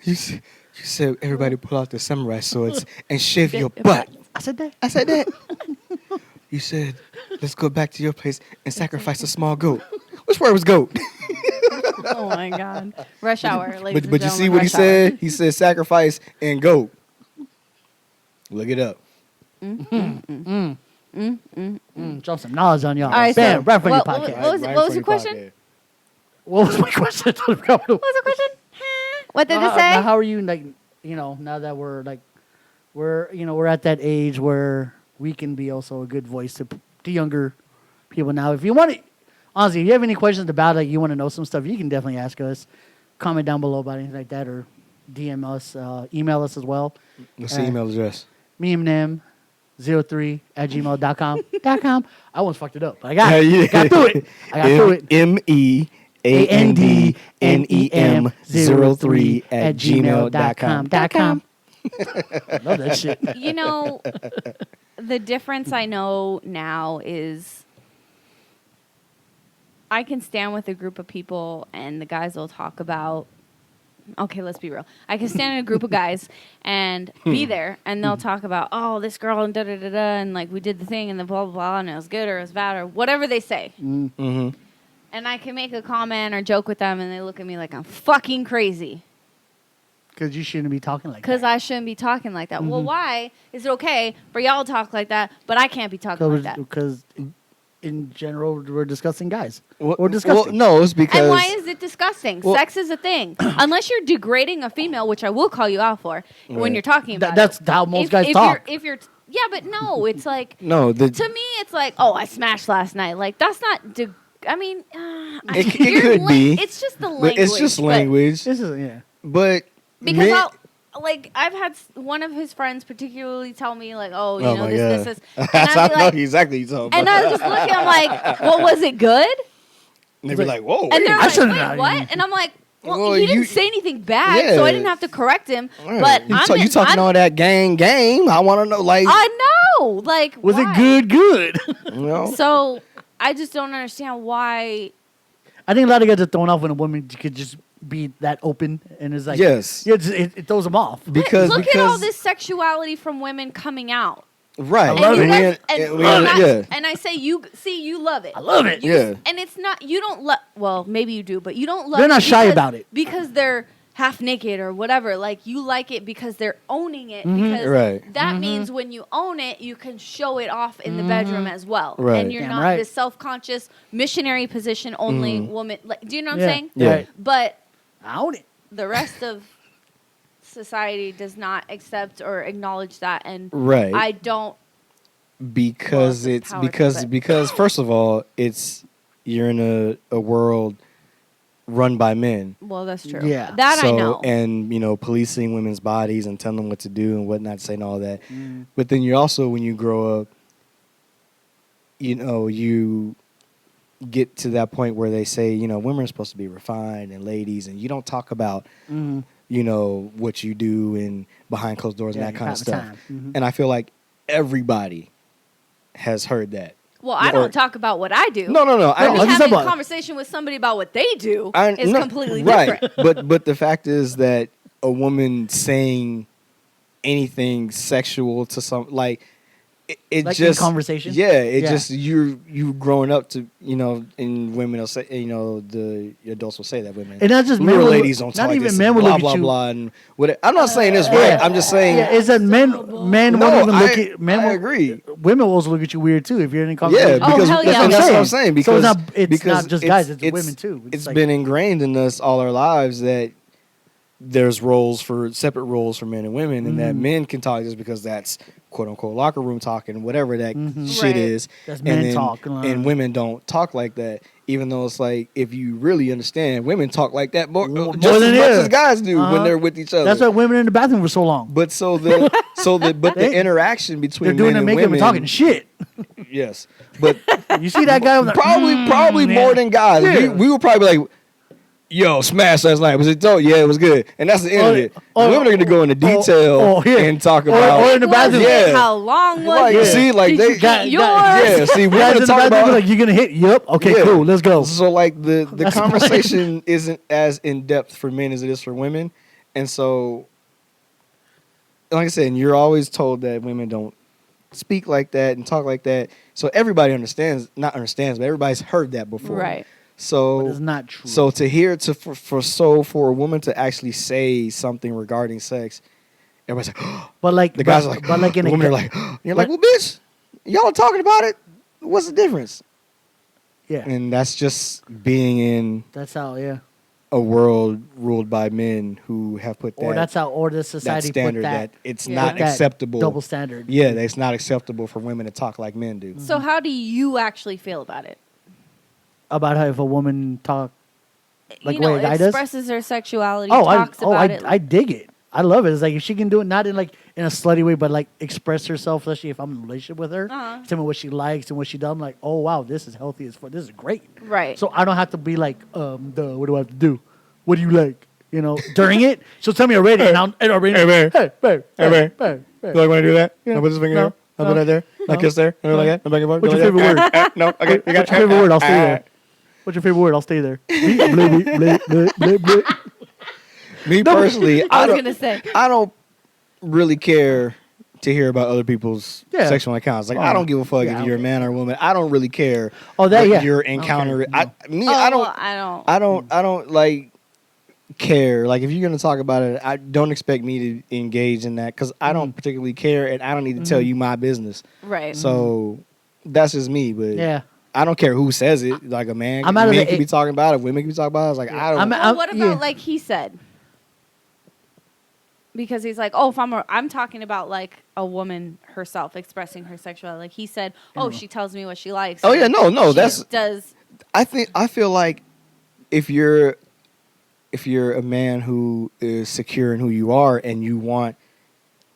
You said everybody pull out their samurai swords and shave your butt. I said that. I said that. You said, let's go back to your place and sacrifice a small goat. Which word was goat? Oh my God. Rush hour, ladies But you and see gentlemen, what he rush hour. said? He said sacrifice and goat. Look it up. Drop some knowledge on y'all. All right, Bam, so right from your what- podcast. what was it- what was your question? What was my question? What was the question? What did it say? Now, how are you, like, now that we're we're at that age where we can be also a good voice to younger people now. If you want to, honestly, if you have any questions about it, you want to know some stuff, you can definitely ask us. Comment down below about anything like that, or DM us, email us as well. What's the email address? Me and them, meandem03@gmail.com. I almost fucked it up. But I got it. I got through it. meandem03@gmail.com. I love that shit. You know, the difference I know now is I can stand with a group of people and the guys will talk about, okay, let's be real. I can stand in a group of guys and be there and they'll talk about, oh, this girl and da-da-da-da and like we did the thing and the blah, blah, blah and it was good or it was bad or whatever they say. Mm-hmm. And I can make a comment or joke with them and they look at me like I'm fucking crazy. Because you shouldn't be talking like that. Because I shouldn't be talking like that. Well, why is it okay for y'all to talk like that, but I can't be talking like that? Because in general, we're discussing guys. Well, We're disgusting. no, it's because... And why is it disgusting? Sex is a thing. Unless you're degrading a female, which I will call you out for when you're talking about That's it. how most guys talk. Yeah, but no, it's like... No, to me, it's like, oh, I smashed last night. Like, that's not... it could be. It's just the language. But it's just language. This is, yeah. But... Because I've had one of his friends particularly tell me, like, oh, you know, this. And I know exactly what you're talking and about. I was just looking, I'm like, well, was it good? And they'd be like, whoa. And they're I like, shouldn't wait, have- what? And I'm like, well, Well, he didn't you- say anything bad, so I didn't have to correct him. Right. But you talking all that game. I want to know, like... I know. Like, Was why? it good? You know? So I just don't understand why. I think a lot of guys are thrown off when a woman could just be that open and it's like... Yes. Yeah, it throws them off. Because... Look at all this sexuality from women coming out. Right. I love And it. and I say, you love it. I love it. And it's not, you don't love, well, maybe you do, but you don't love They're it not shy because- about it. Because they're half naked or whatever. Like, you like it because they're owning it. Mm-hmm. Because Right. that means when you own it, you can show it off in the bedroom as well. Right. And you're Damn not right. this self-conscious missionary position only woman. Like, do you know what I'm Yeah. saying? Yeah. Right. But I own it. the rest of society does not accept or acknowledge that. And Right. I don't. Because Well, it's power because trip. because first of all, you're in a world run by men. Well, that's true. Yeah. That I So, know. and policing women's bodies and telling them what to do and what not to say and all that. But then you also, when you grow up, you get to that point where they say, women are supposed to be refined and ladies, and you don't talk about, what you do and behind closed doors Yeah, and that kind of your stuff. time. Mhm. And I feel like everybody has heard that. Well, I don't talk about what I do. No. But me I just having about a it. conversation with somebody about what they do I- is no, completely right. different. But the fact is that a woman saying anything sexual to some it Like just in conversation? Yeah, it Yeah. just you growing up to and women will say the adults will say that women And not just we men were will- ladies don't not talk like even this, men will blah look at blah you- blah and what I'm not saying this right. I'm just saying Yeah, is that men won't even look at men. I won't- agree. Women will also look at you weird too if you're in a Yeah, conversation. Oh, because hell yeah. and that's what I'm saying. So Because it's because not just guys, it's women too. It's like- been ingrained in us all our lives that there's separate roles for men and women, and that men can talk just because that's quote unquote locker room talking, whatever that shit Right. is. That's and men then- talk. and women don't talk like that. Even though it's like, if you really understand, women talk like that more More just as than much yeah. as guys do Uh-huh. when they're with each other. That's why women are in the bathroom for so long. But the interaction between They're doing men their and makeup women, and talking shit. yes, but You see that guy? With the, probably yeah. more than guys. Yeah. We were probably like, "Yo, smash last night. Was it dope? Yeah, it was good." And that's the end of it. Women are going to go into detail and talk about. or in the bathroom. Yeah. How long was Like, it? see, like they, Got- Yours. yeah. See, we're Guys going in to the talk bathroom about. like, you're gonna hit. Yep. Okay. Yeah. Cool. Let's go. So like the That's conversation isn't as in depth for men as it is for women, and so, like I said, you're always told that women don't speak like that and talk like that. So everybody not understands, but everybody's heard that before. Right. So But it's not true. So to hear for a woman to actually say something regarding sex, everybody's like, But like the guys are like, but like in the a women are gu- like, you're like, well, bitch, y'all are talking about it. What's the difference? yeah. And that's just being in That's how. Yeah. a world ruled by men who have put Or that's how. Or the that society standard put that. it's Yeah. not put that acceptable. Double standard. Yeah, that's not acceptable for women to talk like men do. So how do you actually feel about it? About how if a woman talk. Like you know, what a guy does? expresses her sexuality, Oh, talks about it. I dig it. I love it. It's like if she can do it, not in a slutty way, but like express herself, especially if I'm in a relationship with her. Tell me what she likes and what she does. I'm like, oh wow, this is healthy as fuck. This is great. Right. So I don't have to be like, duh, what do I have to do? What do you like? You know, during it, she'll tell me already, and I'll already. Hey, babe. Hey, babe. Hey, babe. Babe. You like when I do that? Yeah. I put this finger No. here. I put that there. I kiss there. I like that. I'm back and forth. What's your You like favorite that? word? No. Okay. You got What's your favorite word? I'll stay there. What's your favorite word? I'll stay there. Me personally, I was gonna say. I don't really care to hear about other people's Yeah. sexual accounts. Like I don't give a fuck Yeah, if you're a man or a woman. I don't really care. Oh, that what yeah. your I don't encounter. care, no. I don't. Well, I don't like care. Like if you're gonna talk about it, I don't expect me to engage in that because I don't particularly care, and I don't need to tell you my business. Right. So that's just me. But Yeah. I don't care who says it. Like a man, I'm out of men the could be talking about it. Women could be talking about it. It's like I don't. Well, what about yeah. like he said? Because he's like, oh, if I'm talking about like a woman herself expressing her sexuality. Like he said, oh, she tells me what she likes. Oh yeah, no, She that's. does. I feel like if you're a man who is secure in who you are and you want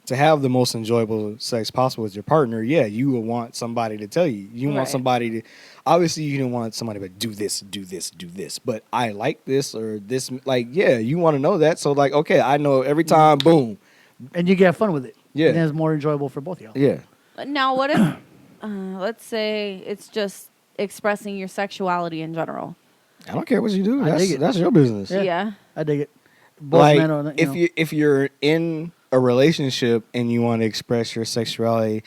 to have the most enjoyable sex possible with your partner, yeah, you will want somebody to tell you. You want Right. somebody to. Obviously, you don't want somebody to do this, do this, do this. But I like this or this. Like, yeah, you want to know that. So, like, okay, I know every time. Boom. And you get fun with it. Yeah. And it's more enjoyable for both of y'all. Yeah. Now, what if, let's say it's just expressing your sexuality in general? I don't care what you do. I dig it. That's your business. Yeah. I dig it. Both Like, men are, if you're in a relationship and you want to express your sexuality,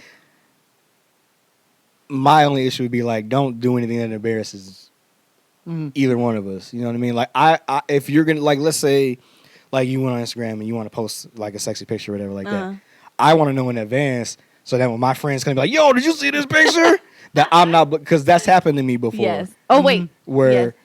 my only issue would be like, don't do anything that embarrasses either one of us. You know what I mean? Like, I if you're gonna like, let's say, like you went on Instagram and you want to post like a sexy picture or whatever like that. I want to know in advance so that when my friends can be like, "Yo, did you see this picture?" that I'm not, because that's happened to me before. Yes. Oh, wait. Where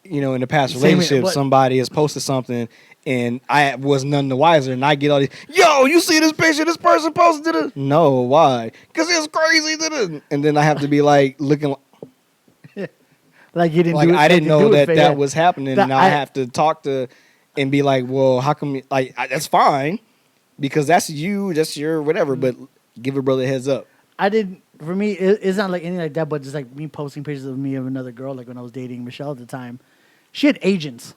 you know, in the past Same here, relationship, but- somebody has posted something. And I was none the wiser, and I get all these, yo, you see this picture this person posted it? No, why? Because it's crazy. And then I have to be like looking like you didn't like do it. I didn't know that yeah. was happening. That and I have to talk to and be like, well, how come? That's fine because that's you, that's your whatever. But give a brother a heads up. I didn't. For me, it's not like anything like that, but just like me posting pictures of me of another girl. Like when I was dating Michelle at the time, she had agents.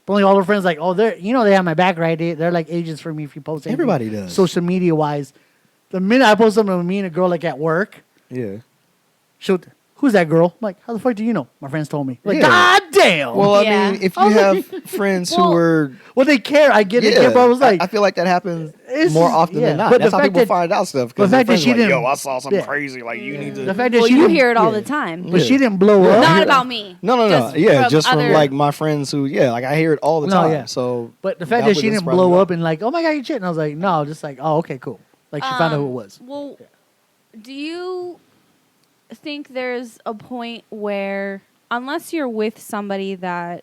But only all her friends like, oh, they have my back, right? They're like agents for me if you post anything. Everybody does. Social media wise. The minute I post something with me and a girl like at work, Yeah. she'll, who's that girl? I'm like, how the fuck do you know? My friends told me. Like, Yeah. God damn. Well, Yeah. I mean, if you have friends who were, well, they care. I get it. But I was like, I feel like that happens It's more just- often yeah. than not. But That's the how fact people that- find out stuff. the Because fact that she like, didn't- yo, I saw something yeah. crazy. Like you need to. the fact that Well, she you didn't- hear it all yeah. the time. But Yeah. she didn't blow up. Not about me. No. Just Yeah, from just from other- like my friends who, like I hear it all the No, time. yeah. So, But the fact that she didn't blow up and like, oh my God, you shit. And I was like, no, just like, oh, okay, cool. Like she found out who it was. Well, do you think there's a point where, unless you're with somebody that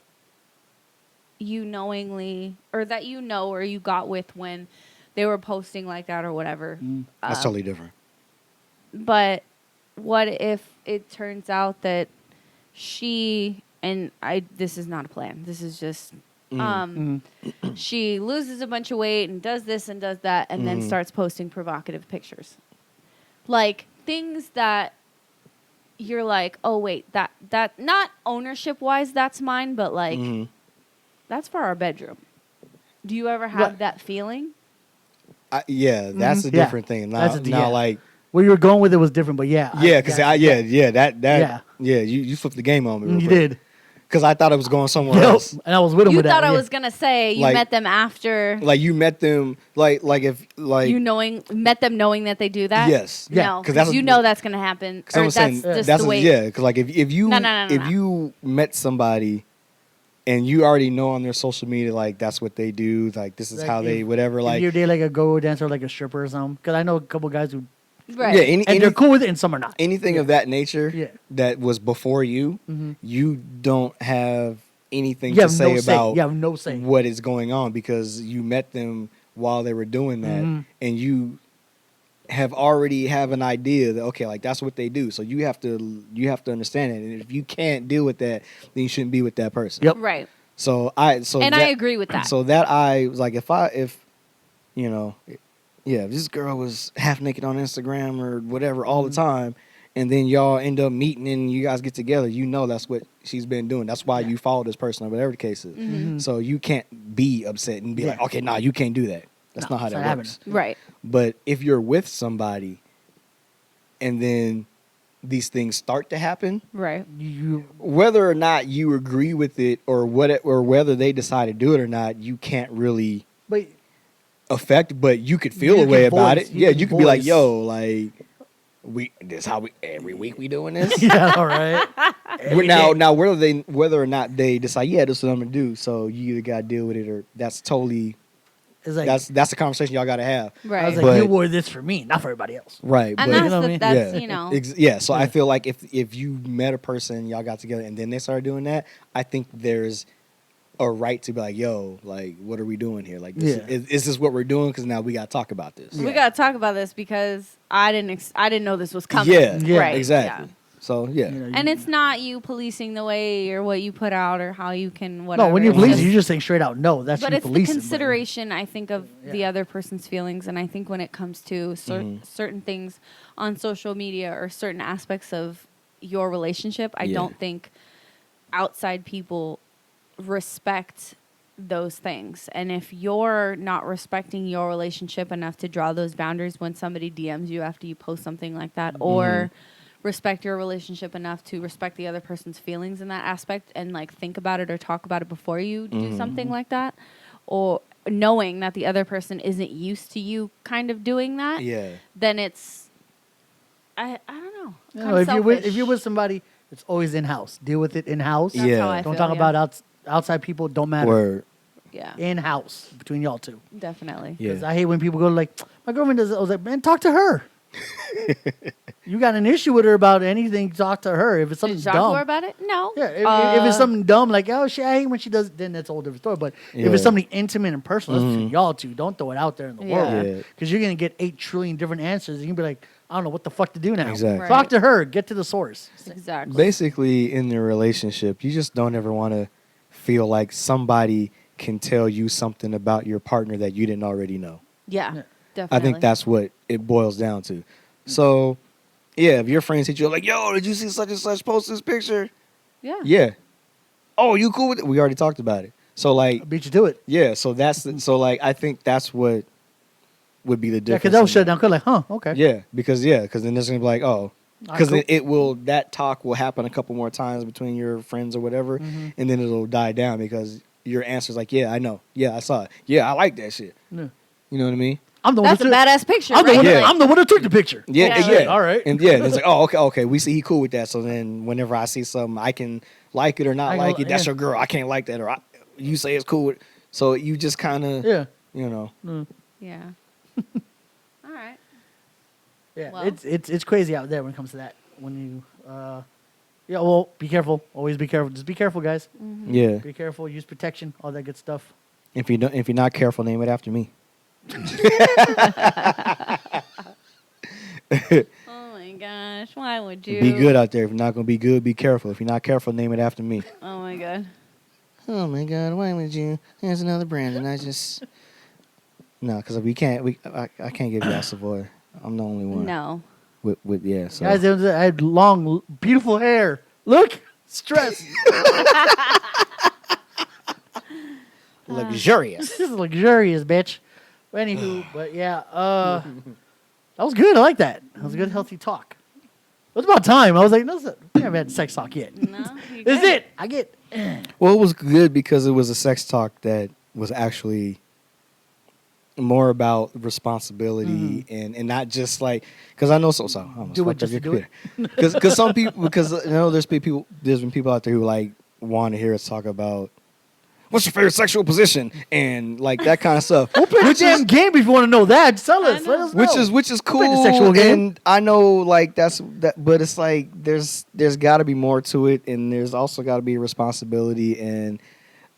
you knowingly, or that you know, or you got with when they were posting like that or whatever, That's totally different. but what if it turns out that she, and this is not a plan, this is just she loses a bunch of weight and does this and does that and then starts posting provocative pictures, like things that you're like, oh wait, that not ownership wise that's mine, but like that's for our bedroom. Do you ever have that feeling? Yeah, that's a Yeah. different thing. Now, That's a- yeah. like, Where you were going with it was different, but yeah. because you flipped the game on me. real You quick. did. Because I thought it was going somewhere Yep. else. And I was with him You with thought that. I yeah. was gonna say you Like- met them after Like you met them, like if like you met them knowing that they do that. yes, Yeah, No, 'cause that's you what- know that's gonna happen. Because I'm Or saying that's just that's the way. yeah. Because like if you No. if you met somebody and you already know on their social media like that's what they do, like this is Like, how they if- whatever, If like you date like a go dancer, like a stripper or something. Because I know a couple guys who, Right. yeah, and they're cool with it, and some are not. anything of that nature Yeah. that was before you, you don't have anything You to have say no say. about You have no say. what is going on because you met them while they were doing that, and you already have an idea that okay, like that's what they do. So you have to understand it, and if you can't deal with that, then you shouldn't be with that person. Yep. Right. I And I agree with that. So that I was like, if you know, yeah, if this girl was half naked on Instagram or whatever all the time, and then y'all end up meeting and you guys get together, you know that's what she's been doing. That's why you follow this person or whatever the case is. So you can't be upset and be like, okay, nah, you can't do that. That's not how that works. Right. But if you're with somebody and then these things start to happen, Right. whether or not you agree with it or whether they decide to do it or not, you can't really But affect, but you could feel You a way can about voice- it. you Yeah, can you could be like, voice. yo, like this how we every week we doing this. yeah, all right. now whether or not they decide, yeah, this is what I'm gonna do. So you either gotta deal with it or that's totally It's like that's the conversation y'all gotta have. Right. I was like, But- you wore this for me, not for everybody else. Right. and but that's, You know what I mean? that's yeah. you know. Yeah, so I Yeah. feel like if you met a person, y'all got together, and then they started doing that, I think there's a right to be like, yo, like, what are we doing here? Like, this, Yeah. is this what we're doing? Because now we got to talk about this. We gotta talk about this because I didn't know this was coming. Yeah, Yeah. Right. exactly. Yeah. So, yeah. You know, And you- it's not you policing the way or what you put out or how you can whatever. no, when you It's police, just- you're just saying straight out no. That's but you it's the policing. consideration, I think, of the Yeah. other person's feelings. And I think when it comes to certain things on social media or certain aspects of your relationship, I Yeah. don't think outside people respect those things. And if you're not respecting your relationship enough to draw those boundaries when somebody DMs you after you post something like that, or respect your relationship enough to respect the other person's feelings in that aspect and like think about it or talk about it before you do something like that, or knowing that the other person isn't used to you kind of doing that, Yeah. then it's I don't know. You Kinda know, if you're selfish. with somebody, it's always in house. Deal with it in house. That's Yeah. how I Don't feel, talk yeah. about outside people. Don't matter. Word. Yeah, In house between y'all two. definitely. Yeah. Because I hate when people go like, my girlfriend does it. I was like, man, talk to her. You got an issue with her about anything, talk to her. If it's something Did you talk dumb. to her about it? No. Yeah, if it's something dumb, like, oh, shit, I hate when she does, then that's a whole different story. But if Yeah. it's something intimate and personal, that's between y'all two. Don't throw it out there in the Yeah. world. Yeah. Because you're going to get 8 trillion different answers. You can be like, I don't know what the fuck to do now. Exactly. Right. Talk to her. Get to the source. Exactly. Basically, in the relationship, you just don't ever want to feel like somebody can tell you something about your partner that you didn't already know. Yeah, Yeah. definitely. I think that's what it boils down to. So, yeah, if your friends hit you up like, yo, did you see such and such post this picture? Yeah. Yeah. Oh, you cool with it? We already talked about it. So, I like, beat you to it. yeah, so like, I think that's what would be the Yeah, difference. because that was in shut down. Cause like, huh, okay. Yeah, because then there's going to be like, oh, because Alright, cool. that talk will happen a couple more times between your friends or whatever, and then it'll die down because your answer's like, yeah, I know. Yeah, I saw it. Yeah, I like that shit. Yeah. You know what I mean? I'm the one That's a who took, badass picture. I'm the right? one. Yeah. I'm the one who took the picture. Yeah, Yeah. yeah. All right. And yeah, and it's like, oh, okay, we see he cool with that. So then whenever I see something, I can like it or not I can like li- it. That's yeah. your girl. I can't like that. Or you say it's cool. So you just kind of, Yeah. you know. Yeah. All right. Yeah. Well. It's crazy out there when it comes to that. When you yeah, well, be careful. Always be careful. Just be careful, guys. Yeah. Be careful. Use protection. All that good stuff. If you're not careful, name it after me. Oh my gosh. Why would you? Be good out there. If you're not gonna be good, be careful. If you're not careful, name it after me. Oh my god. Oh my God, why would you? There's another brand, and I just no, because we can't. I can't give y'all Savoy. I'm the only one. No. With yeah. So Guys, I had long, beautiful hair. Look, stress. luxurious. This is luxurious, bitch. But anywho, but yeah, that was good. I like that. That was a good, healthy talk. It was about time. I was like, no, we haven't had sex talk yet. No. You This is good. it. I get. Well, it was good because it was a sex talk that was actually more about responsibility and not just like because I know so I almost Do it fucked up just your to do it. computer. Because some people there's been people out there who like want to hear us talk about what's your favorite sexual position and like that kind of stuff. Open the damn game if you want to know that. Tell us. know. Let us know. Which is play the cool. sexual game. And I know like that's that, but it's like there's got to be more to it, and there's also got to be responsibility. And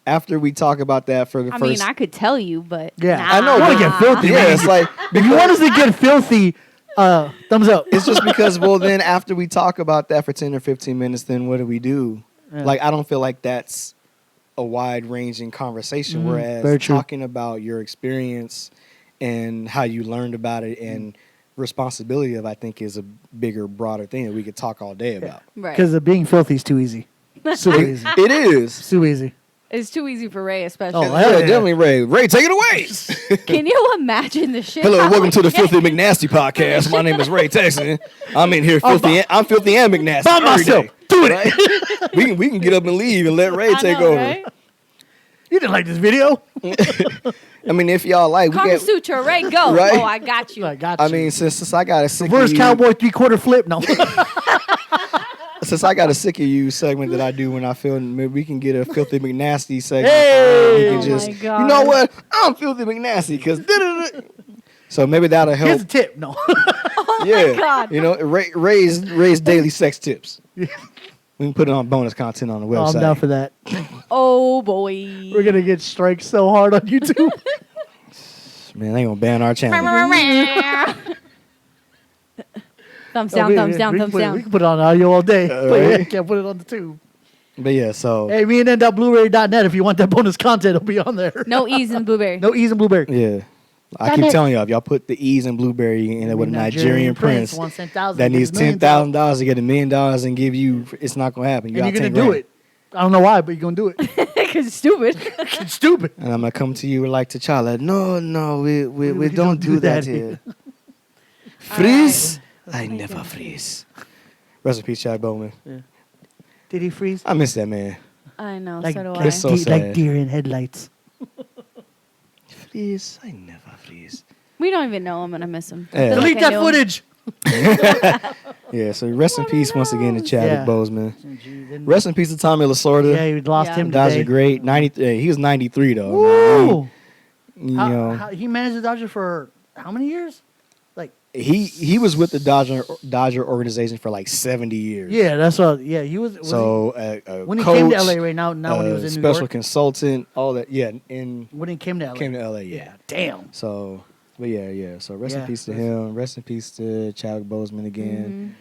after we talk about that for the I first, mean, I could tell you, but Yeah. nah. I know, I want to but- get filthy. yeah, man. it's like If you want us to get filthy, thumbs up. it's just because well then after we talk about that for 10 or 15 minutes, then what do we do? Yeah. Like I don't feel like that's a wide ranging conversation. very Whereas true. talking about your experience and how you learned about it and responsibility of, I think, is a bigger, broader thing that we could talk all day about. Right. Because being filthy is too easy. Super easy. It is. It's too easy. It's too easy for Ray, especially. Oh, Yeah, hell yeah. definitely, Ray. Ray, take it away. Can you imagine the shit? Hello, I welcome would to the get? Filthy McNasty podcast. My name is Ray Texan. I'm in here filthy. I'm filthy and McNasty. By every myself. day. Do it. Right? we can get up and leave and let Ray I take know, over. right? You didn't like this video? I mean, if y'all like, Kama Sutra, Ray, go. Right? Oh, I got you. I got I you. mean, since I got a sick Reverse of you, cowboy 3/4 flip. No. since I got a sick of you segment that I do when I feel, maybe we can get a filthy McNasty segment. Hey! We can Oh just, my God. you know what? I'm filthy McNasty because. So maybe that'll help. Here's a tip. No. Yeah, God. you know, raise daily sex tips. We can put it on bonus content on the Oh, website. I'm down for that. Oh, boy. We're gonna get strikes so hard on YouTube. Man, they gonna ban our channel. Thumbs down, thumbs down, thumbs We down. can put it on audio all day. But yeah, right. can't put it on the tube. But yeah, so Hey, meandn.blueberry.net. If you want that bonus content, it'll be on there. No E's in blueberry. No E's and blueberry. yeah, I keep telling y'all, if y'all put the E's in blueberry and with a Nigerian prince wants 10,000. that needs gives $10,000 to get $1 million and give you, it's not gonna happen. And you're got gonna 10 do grand. it. I don't know why, but you're gonna do it. Because it's stupid. It's stupid. And I'm gonna come to you like T'Challa. No, we don't do that here. Freeze? I never freeze. Rest in peace, Chad Bowman. Did he freeze? I miss that man. I know, Like, so do like, I. It's so like sad. deer in headlights. Freeze? I never freeze. We don't even know him, and I miss him. Yeah. Feel like Delete I that knew him. footage. Yeah, so rest in peace once again to Chadwick Yeah. Boseman. Rest in peace to Tommy Lasorda. Yeah, we lost Yeah. him Dodger today. great. 90. He was 93 though. Woo! You know, He managed the Dodgers for how many years? Like, he was with the Dodger organization for like 70 years. yeah, that's what. Yeah, he was. So when he coach, came to LA, right now when he was in New special York, consultant, all that. Yeah, in when he came to LA, came to LA. Yeah. Damn. So, but yeah. So rest in Yeah, peace to that's- him. Rest in peace to Chadwick Boseman again.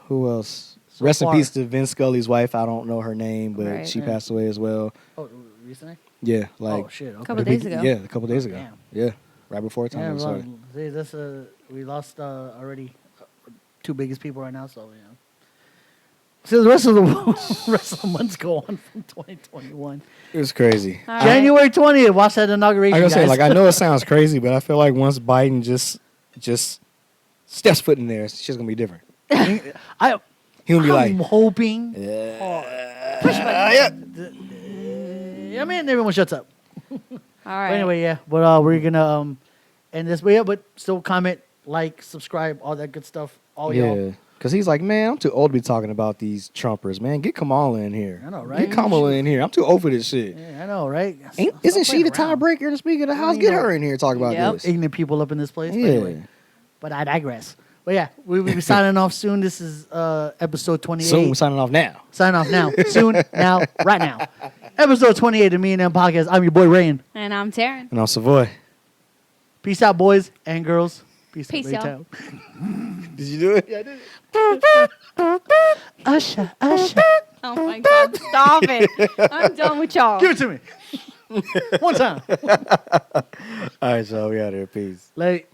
Who else? So Rest far- in peace to Vince Scully's wife. I don't know her name, but Right. she Yeah. passed away as well. Oh, recently? Yeah, like Oh shit. Okay. Couple the days ago. Yeah, a couple days ago. Damn. Yeah, right before Tommy Yeah, well, Lasorda. see, this, we lost already two biggest people right now, so you know. So the rest of the rest of the months go on from 2021. It was crazy. All right. January 20th, watch that inauguration. I gotta say, guys. like, I know it sounds crazy, but I feel like once Biden just steps foot in there, it's just gonna be different. I, He'll be I'm like, hoping. yeah. I mean, everyone shuts up. All But right. anyway, yeah. But we're gonna end this. But yeah, but still comment, like, subscribe, all that good stuff. All y'all. Yeah, because he's like, man, I'm too old to be talking about these Trumpers, man. Get Kamala in here. I know, right? Get Kamala in here. I'm too old for this shit. Yeah, I know, right? Isn't Stop she the playing around. tiebreaker to Speaker of the House? you Get know- her in here and talk about Yep. this. Ignorant people up in this place. But Yeah. anyway. But I digress. But yeah, we will be signing off soon. This is episode 28. Soon, we're signing off now. Sign off now. Soon, now, right now. Episode 28 of Me and Them Podcast. I'm your boy Rayan. And I'm Taryn. And I'm Savoy. Peace out, boys and girls. Peace, Peace y'all. out. Did you do it? Yeah, I did it. Usher, usher. Oh my God, stop it. I'm done with y'all. Give it to me. One time. All right, so we out here. Peace. Late.